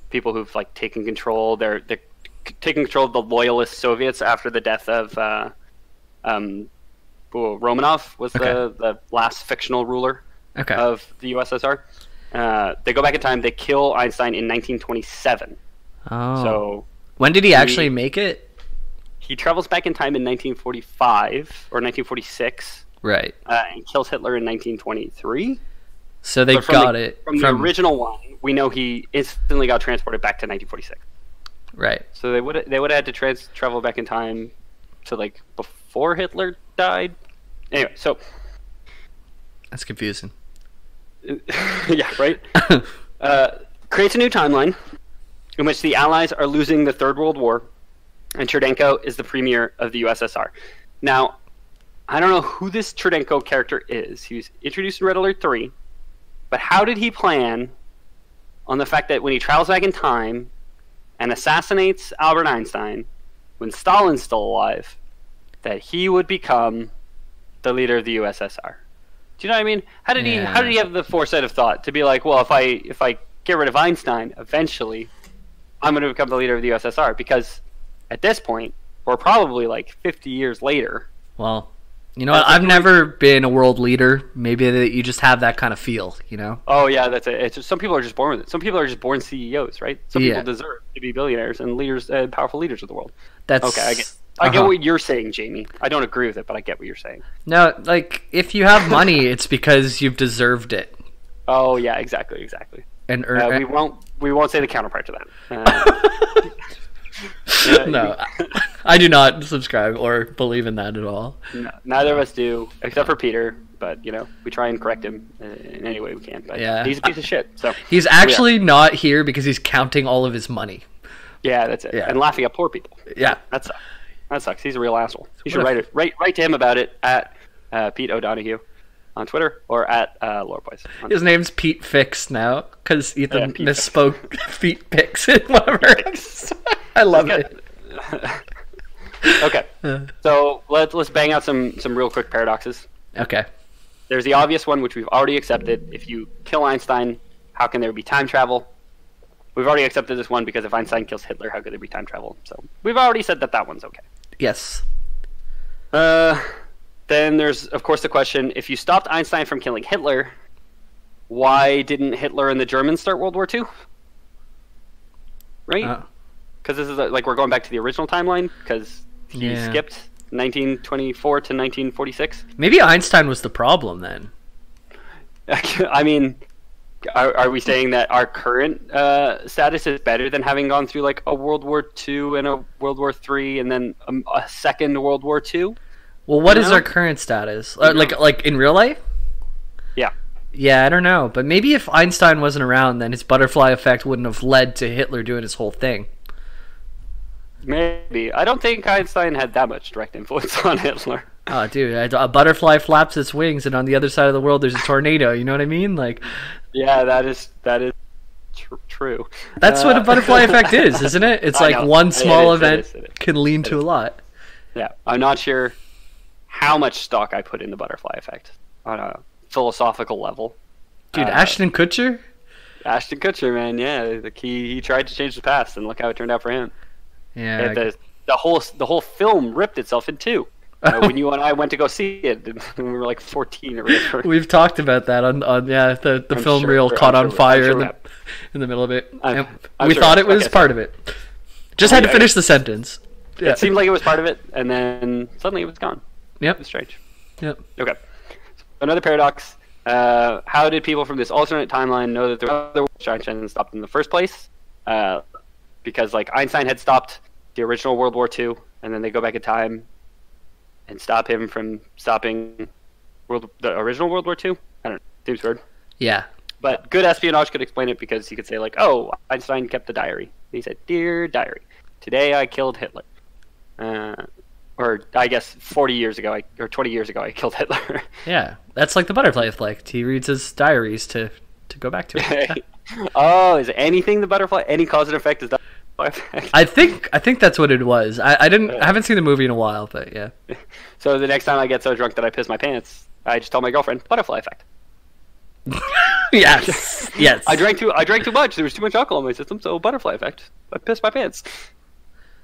people who've like taken control. They're taking control of the loyalist Soviets after the death of Romanov was the last fictional ruler of the USSR. They go back in time. They kill Einstein in 1927. Oh. So when did he actually make it? He travels back in time in 1945 or 1946. Right. And kills Hitler in 1923. So they got it from the original one. We know he instantly got transported back to 1946. Right. So they would have had to travel back in time to like before Hitler died. Anyway, so that's confusing. Yeah, right. Creates a new timeline in which the Allies are losing the Third World War, and Cherdenko is the premier of the USSR. Now, I don't know who this Cherdenko character is. He was introduced in Red Alert 3, but how did he plan on the fact that when he travels back in time and assassinates Albert Einstein, when Stalin's still alive, that he would become the leader of the USSR? Do you know what I mean? How did he have the foresight of thought to be like, well, if I get rid of Einstein, eventually I'm going to become the leader of the USSR? Because at this point, we're probably like 50 years later. Well, you know what? I've never been a world leader. Maybe that you just have that kind of feel, you know? Oh, yeah, that's it. It's just, some people are just born with it. Some people are just born CEOs, right? Some people deserve to be billionaires and leaders, powerful leaders of the world. That's okay. I get what you're saying, Jamie. I don't agree with it, but I get what you're saying. No, like, if you have money, it's because you've deserved it. Oh, yeah, exactly. And we won't say the counterpart to that. No, I do not subscribe or believe in that at all. No, neither of us do, except for Peter. But we try and correct him in any way we can. But yeah, he's a piece of shit. So he's actually not here because he's counting all of his money. Yeah, that's it. Yeah. And laughing at poor people. Yeah, that sucks. He's a real asshole. You should write to him about it at Pete O'Donoghue on Twitter or at Lore Boys. His name's Pete Fix now because Ethan misspoke Feet Pix in one of our episodes. I love it. Okay, so let's bang out some real quick paradoxes. Okay. There's the obvious one, which we've already accepted. If you kill Einstein, how can there be time travel? We've already accepted this one because if Einstein kills Hitler, how could there be time travel? So we've already said that one's okay. Yes. Then there's, of course, the question, if you stopped Einstein from killing Hitler, why didn't Hitler and the Germans start World War II? Right? Because this is like we're going back to the original timeline because he skipped 1924 to 1946. Maybe Einstein was the problem then. I mean, are we saying that our current status is better than having gone through like a World War II and a World War III and then a second World War II? Well, what is our current status? Like in real life? Yeah. Yeah, I don't know. But maybe if Einstein wasn't around, then his butterfly effect wouldn't have led to Hitler doing his whole thing. Maybe. I don't think Einstein had that much direct influence on Hitler. Oh, dude, a butterfly flaps its wings, and on the other side of the world, there's a tornado. You know what I mean? Like, yeah, that is true. That's what a butterfly effect is, isn't it? It's like one small event can lead to a lot. Yeah, I'm not sure how much stock I put in the butterfly effect on a philosophical level. Dude, Ashton Kutcher? Ashton Kutcher, man, yeah. He tried to change the past, and look how it turned out for him. Yeah. The whole film ripped itself in two. When you and I went to go see it, we were like 14 or whatever. We've talked about that on the film reel caught on fire in the middle of it. We thought it was part of it. Just had to finish the sentence. Yeah. It seemed like it was part of it, and then suddenly it was gone. Yep. It was strange. Yep. Okay. Another paradox. How did people from this alternate timeline know that there were other Einstein stopped in the first place? Because like Einstein had stopped the original World War II, and then they go back in time and stop him from stopping the original World War II. I don't know. Seems weird. Yeah. But good espionage could explain it because he could say like, "Oh, Einstein kept a diary." He said, "Dear diary, today I killed Hitler." Or I guess 40 years ago, or 20 years ago, I killed Hitler. Yeah, that's like the butterfly effect. He reads his diaries to go back to it. Oh, is anything the butterfly? Any cause and effect is the butterfly effect? I think that's what it was. I haven't seen the movie in a while, but yeah. So the next time I get so drunk that I piss my pants, I just tell my girlfriend, butterfly effect. Yes. Yes. I drank too much. There was too much alcohol in my system, so butterfly effect. I pissed my pants.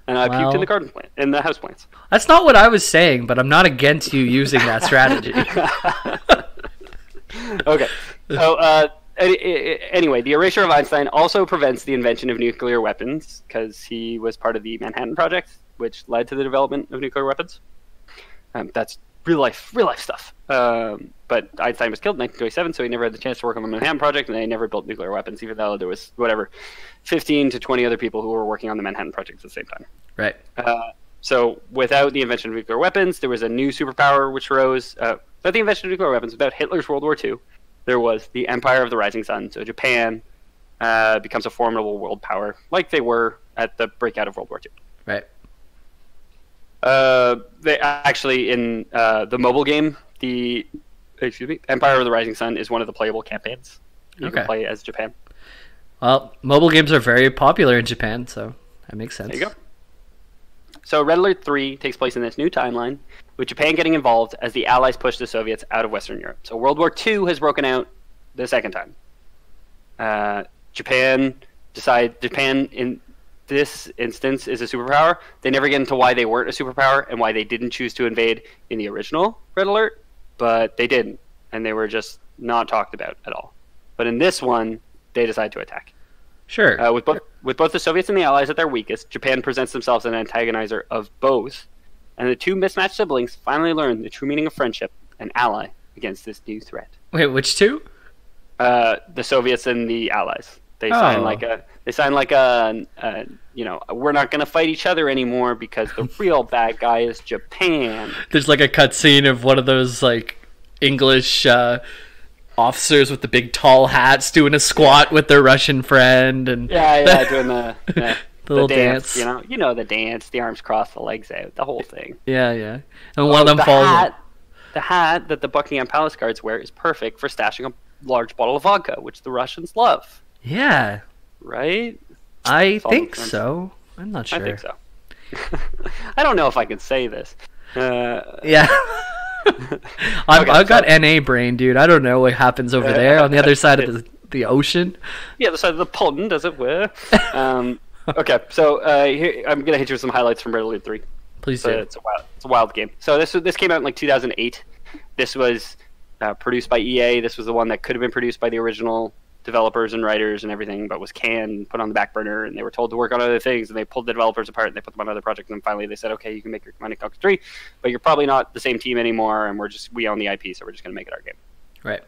And I puked in the garden plant, in the house plants. That's not what I was saying, but I'm not against you using that strategy. Okay. So, anyway, the erasure of Einstein also prevents the invention of nuclear weapons because he was part of the Manhattan Project, which led to the development of nuclear weapons. That's real life stuff. But Einstein was killed in 1927, so he never had the chance to work on the Manhattan Project, and they never built nuclear weapons, even though there was, 15 to 20 other people who were working on the Manhattan Project at the same time. Right. So without the invention of nuclear weapons, there was a new superpower which rose. Without the invention of nuclear weapons, without Hitler's World War II, there was the Empire of the Rising Sun. So Japan becomes a formidable world power, like they were at the breakout of World War II. Right. They actually, in the mobile game, Empire of the Rising Sun is one of the playable campaigns. You can play as Japan. Well, mobile games are very popular in Japan, so that makes sense. There you go. So Red Alert 3 takes place in this new timeline, with Japan getting involved as the Allies push the Soviets out of Western Europe. So World War II has broken out the second time. Japan in this instance is a superpower. They never get into why they weren't a superpower and why they didn't choose to invade in the original Red Alert, but they didn't, and they were just not talked about at all. But in this one, they decide to attack. Sure. With both the Soviets and the Allies at their weakest, Japan presents themselves as an antagonizer of both, and the two mismatched siblings finally learn the true meaning of friendship and ally against this new threat. Wait, which two? The Soviets and the Allies. They sign like a we're not going to fight each other anymore because the real bad guy is Japan. There's like a cutscene of one of those like English officers with the big tall hats doing a squat with their Russian friend, and doing the little dance. You know the dance, the arms crossed, the legs out, the whole thing. Yeah. And one of them falls. The hat that the Buckingham Palace guards wear is perfect for stashing a large bottle of vodka, which the Russians love. Yeah. Right? I think so. I'm not sure. I think so. I don't know if I can say this. Yeah. I've got NA brain, dude. I don't know what happens over there on the other side of the ocean. The other side of the pond, as it were. Okay, so here, I'm going to hit you with some highlights from Red Alert 3. Please do. It's a wild game. So this came out in like 2008. This was produced by EA. This was the one that could have been produced by the original developers and writers and everything, but was canned, put on the back burner, and they were told to work on other things, and they pulled the developers apart and they put them on other projects, and then finally they said, okay, you can make your Command & Conquer 3, but you're probably not the same team anymore, and we own the IP, so we're just going to make it our game. Right.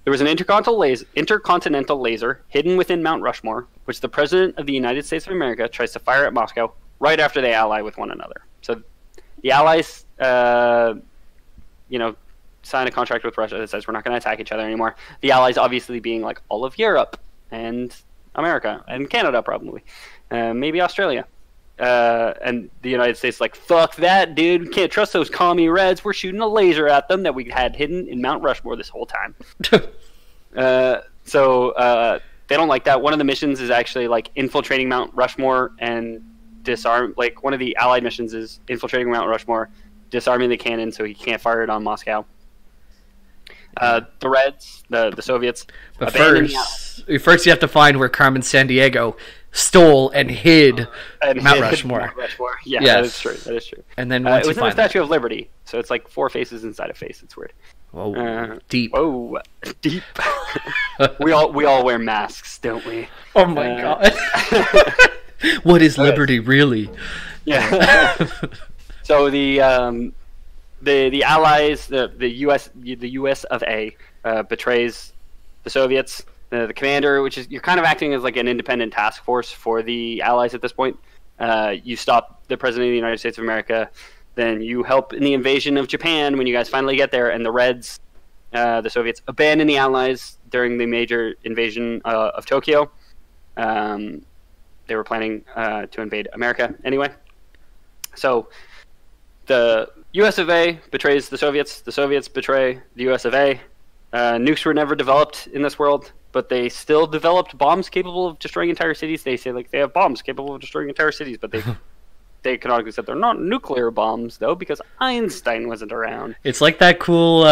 There was an intercontinental laser hidden within Mount Rushmore, which the President of the United States of America tries to fire at Moscow right after they ally with one another. So the Allies, sign a contract with Russia that says we're not going to attack each other anymore. The Allies obviously being like all of Europe and America and Canada probably, maybe Australia. And the United States like, fuck that, dude. We can't trust those commie Reds. We're shooting a laser at them that we had hidden in Mount Rushmore this whole time. So they don't like that. One of the missions is actually like infiltrating Mount Rushmore and disarm. Like one of the Allied missions is infiltrating Mount Rushmore, disarming the cannon so he can't fire it on Moscow. The Reds, the Soviets. But first you have to find where Carmen Sandiego stole and hid Mount Rushmore. Yeah, yes. That is true. And then it was in the Statue of Liberty, so it's like four faces inside a face. It's weird. Whoa, deep. Whoa, deep. we all wear masks, don't we? Oh my god. What is liberty really? Yeah. So the Allies, the US of A, betrays the Soviets. The commander, which is you're kind of acting as like an independent task force for the Allies at this point. You stop the President of the United States of America, then you help in the invasion of Japan when you guys finally get there, and the Reds the Soviets abandoned the Allies during the major invasion of Tokyo. They were planning to invade America anyway. So the US of A betrays the Soviets betray the US of A. Nukes were never developed in this world, but they still developed bombs capable of destroying entire cities. They say like they have bombs capable of destroying entire cities, but they canonically said they're not nuclear bombs though, because Einstein wasn't around. It's like that cool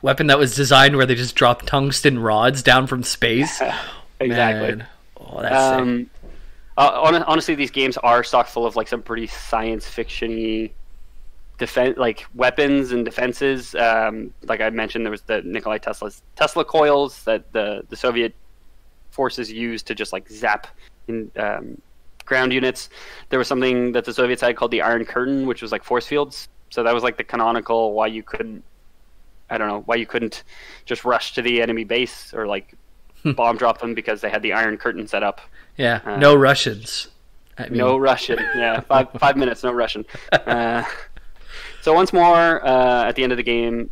weapon that was designed where they just drop tungsten rods down from space. Exactly. Man. Oh, that's sick. Honestly, these games are stocked full of like some pretty science fiction-y defense, like weapons and defenses. Like I mentioned, there was the Nikola Tesla coils that the Soviet forces used to just like zap in ground units. There was something that the Soviets had called the Iron Curtain, which was like force fields. So that was like the canonical why you couldn't just rush to the enemy base or like bomb drop them, because they had the Iron Curtain set up. Yeah, no Russians. No Russian. Yeah, 5 minutes, no Russian. So once more, at the end of the game,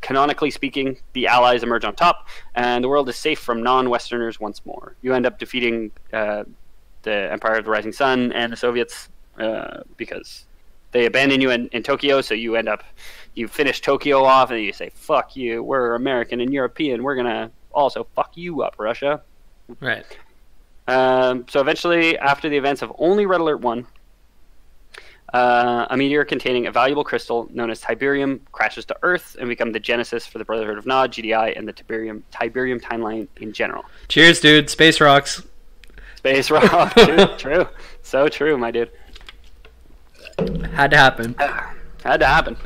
canonically speaking, the Allies emerge on top, and the world is safe from non-Westerners once more. You end up defeating the Empire of the Rising Sun and the Soviets because they abandon you in Tokyo, so you finish Tokyo off, and you say, fuck you, we're American and European, we're going to also fuck you up, Russia. Right. So eventually, after the events of only Red Alert 1, a meteor containing a valuable crystal known as Tiberium crashes to Earth and becomes the genesis for the Brotherhood of Nod, GDI, and the Tiberium timeline in general. Cheers, dude. Space rocks. Space rock. True. So true, my dude. Had to happen. Had to happen.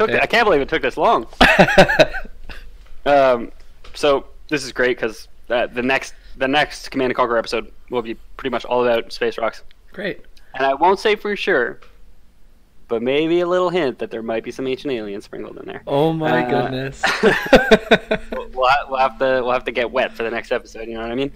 I can't believe it took this long. So this is great because the next Command & Conquer episode will be pretty much all about space rocks. Great. And I won't say for sure, but maybe a little hint that there might be some ancient aliens sprinkled in there. Oh my goodness. we'll have to get wet for the next episode. You know what I mean?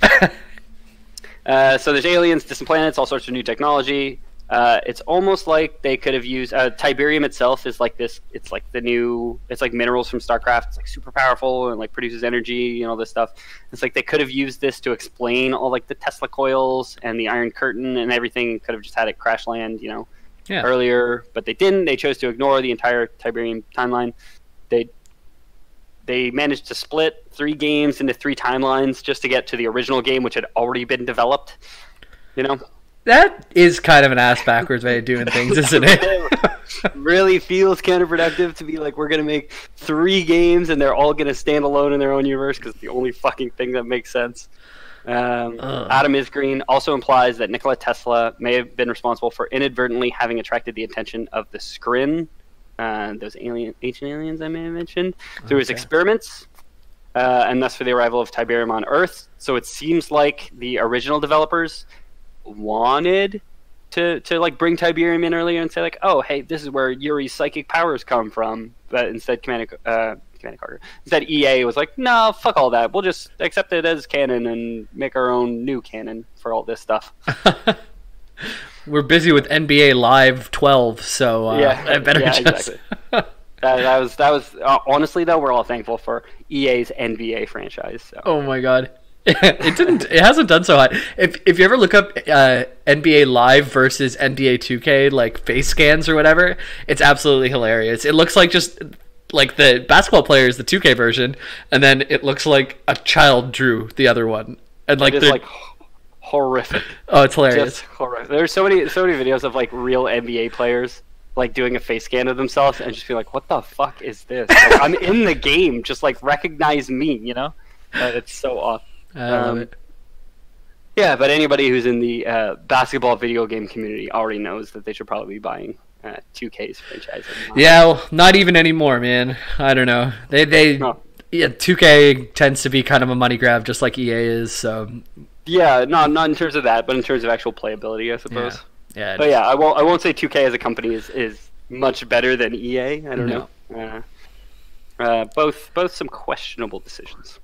So there's aliens, distant planets, all sorts of new technology. It's almost like they could have used Tiberium itself is like this. It's like it's like minerals from StarCraft. It's like super powerful and like produces energy and all this stuff. It's like they could have used this to explain all like the Tesla coils and the Iron Curtain and everything. Could have just had it crash land, earlier, but they didn't. They chose to ignore the entire Tiberium timeline. They managed to split 3 games into 3 timelines just to get to the original game, which had already been developed. That is kind of an ass backwards way of doing things, isn't it? Really feels counterproductive to be like, we're going to make 3 games and they're all going to stand alone in their own universe because it's the only fucking thing that makes sense. Adam is green also implies that Nikola Tesla may have been responsible for inadvertently having attracted the attention of the Skrin, those ancient aliens I may have mentioned, through his experiments, and thus for the arrival of Tiberium on Earth. So it seems like the original developers wanted to like bring Tiberium in earlier and say like, oh hey, this is where Yuri's psychic powers come from, but instead instead EA was like, no, fuck all that, we'll just accept it as canon and make our own new canon for all this stuff. We're busy with NBA Live 12, so I better just exactly. that was honestly though, we're all thankful for EA's NBA franchise, so. Oh my god. It hasn't done so hot. If you ever look up NBA Live versus NBA 2K like face scans or whatever, it's absolutely hilarious. It looks like just like the basketball player is the 2K version, and then it looks like a child drew the other one, and like it's like horrific. Oh, it's hilarious. Just horrific. There's so many videos of like real NBA players like doing a face scan of themselves and just be like, what the fuck is this? Like, I'm in the game, just like recognize me, It's so awesome. I love it. Yeah, but anybody who's in the basketball video game community already knows that they should probably be buying 2K's franchise. Yeah, well, not even anymore, man. I don't know. Yeah, 2K tends to be kind of a money grab, just like EA is. So. Yeah, not in terms of that, but in terms of actual playability, I suppose. Yeah. But yeah, I won't say 2K as a company is much better than EA. I don't know. Both some questionable decisions.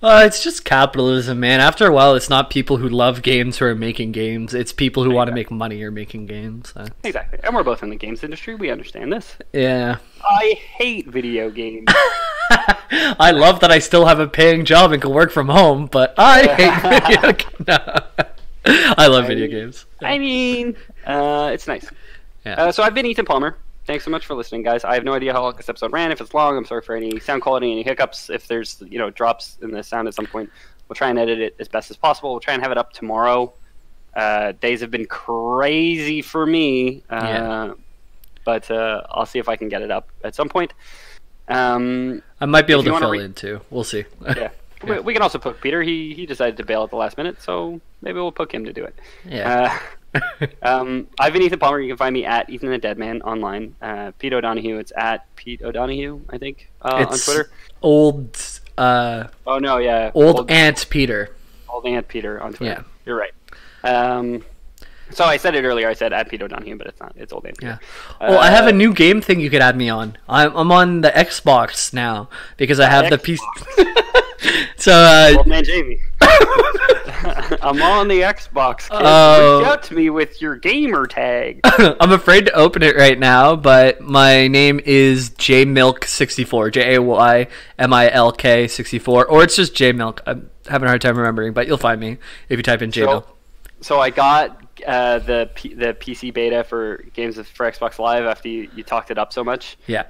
It's just capitalism, man. After a while, it's not people who love games who are making games. It's people who want to make money or making games. So. Exactly. And we're both in the games industry. We understand this. Yeah. I hate video games. I love that I still have a paying job and can work from home, but I hate video games. No. I love video games. I mean, it's nice. Yeah. So I've been Ethan Palmer. Thanks so much for listening, guys. I have no idea how long this episode ran. If it's long, I'm sorry for any sound quality, any hiccups. If there's drops in the sound at some point, we'll try and edit it as best as possible. We'll try and have it up tomorrow. Days have been crazy for me, but I'll see if I can get it up at some point. I might be able to fill in too. We'll see. Yeah. We can also put Peter. He decided to bail at the last minute, so maybe we'll put him to do it. Yeah. I've been Ethan Palmer. You can find me at Ethan the Deadman online. Pete O'Donohue. It's at Pete O'Donohue, I think, on Twitter. Old. Oh no, yeah. Old Aunt Peter. Old Aunt Peter on Twitter. Yeah. You're right. So I said it earlier. I said at Pete O'Donohue, but it's not. It's Old Aunt Peter. Yeah. Well, I have a new game thing you could add me on. I'm on the Xbox now because I have the PC. So, old man Jamie. I'm on the Xbox. Reach out to me with your gamer tag. I'm afraid to open it right now, but my name is JMilk64, JAYMILK 64, or it's just JMilk. I'm having a hard time remembering, but you'll find me if you type in JMilk. So I got the PC beta for games for Xbox Live after you talked it up so much. Yeah.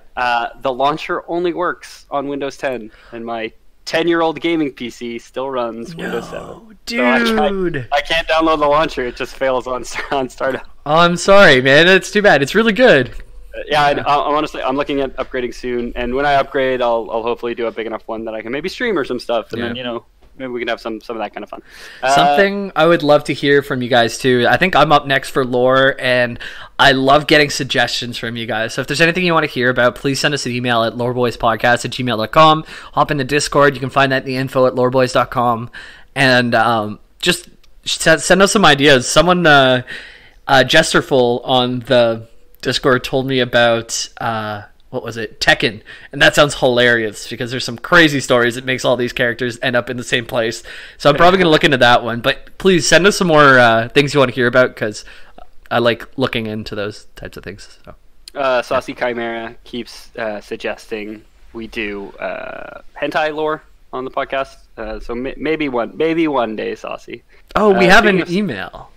The launcher only works on Windows 10, and my 10-year-old gaming PC still runs Windows 7. Dude. So I can't download the launcher. It just fails on startup. Oh, I'm sorry, man. It's too bad. It's really good. Yeah, I honestly, I'm looking at upgrading soon, and when I upgrade, I'll hopefully do a big enough one that I can maybe stream or some stuff, and then maybe we can have some of that kind of fun. Something I would love to hear from you guys too. I think I'm up next for lore, and I love getting suggestions from you guys. So if there's anything you want to hear about, please send us an email at loreboyspodcast@gmail.com. Hop into Discord. You can find that in the info at loreboys.com. And just send us some ideas. Someone, Jesterful on the Discord told me about... what was it? Tekken. And that sounds hilarious because there's some crazy stories that makes all these characters end up in the same place. So I'm probably going to look into that one. But please send us some more things you want to hear about because I like looking into those types of things. So. Saucy Chimera keeps suggesting we do hentai lore on the podcast. So maybe one day, Saucy. Oh, we have an email.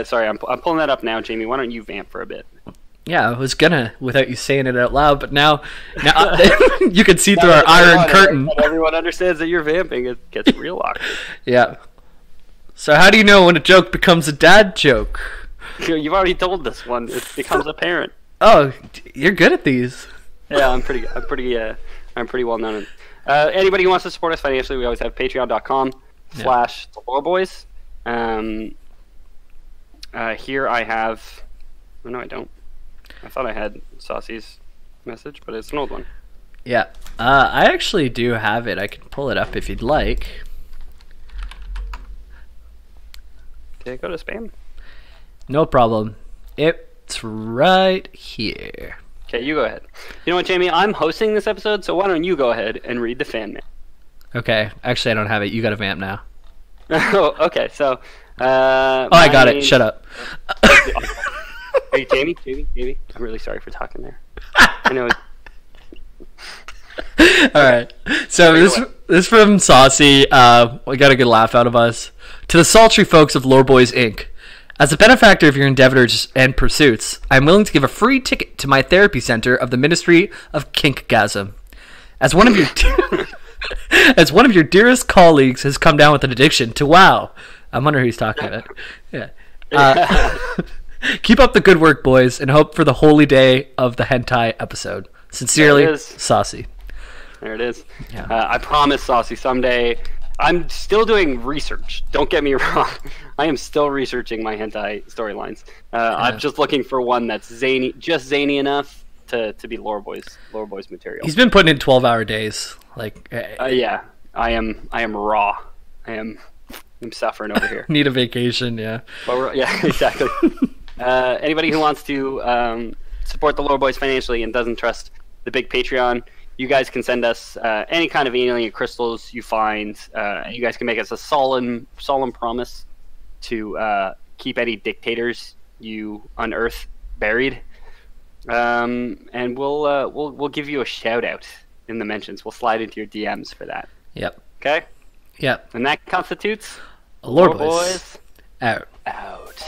Sorry, I'm pulling that up now, Jamie. Why don't you vamp for a bit? Yeah, I was gonna without you saying it out loud, but now you can see through our iron curtain. Everyone understands that you're vamping. It gets real awkward. Yeah. So how do you know when a joke becomes a dad joke? You've already told this one. It becomes apparent. Oh, you're good at these. Yeah, I'm pretty well known. Anybody who wants to support us financially, we always have patreon.com/theloreboys. Here I have. Oh, no, I don't. I thought I had Saucy's message, but it's an old one. Yeah, I actually do have it. I can pull it up if you'd like. Did it go to spam? No problem. It's right here. Okay, you go ahead. You know what, Jamie? I'm hosting this episode, so why don't you go ahead and read the fan mail? Okay. Actually, I don't have it. You got a vamp now. Oh, okay. So. I got it. Shut up. Hey, Jamie, I'm really sorry for talking there. I know. All right. So this from Saucy. We got a good laugh out of us. To the sultry folks of Lore Boys Inc. As a benefactor of your endeavors and pursuits, I am willing to give a free ticket to my therapy center of the Ministry of Kinkgasm. As one of your dearest colleagues has come down with an addiction to WoW. I wonder who he's talking about. Yeah. Keep up the good work, boys, and hope for the holy day of the hentai episode. Sincerely, Saucy. There it is. Yeah. I promise, Saucy, someday. I'm still doing research. Don't get me wrong. I am still researching my hentai storylines. I'm just looking for one that's zany, just zany enough to be Lore Boys material. He's been putting in 12-hour days. Yeah, I am raw. I'm suffering over here. Need a vacation, yeah. Yeah, exactly. Anybody who wants to support the Lore Boys financially and doesn't trust the big Patreon, you guys can send us any kind of alien crystals you find. You guys can make us a solemn promise to keep any dictators you unearth buried, and we'll give you a shout out in the mentions. We'll slide into your DMs for that. Yep. Okay? Yep. And that constitutes Allure Allure Boys. Out. out.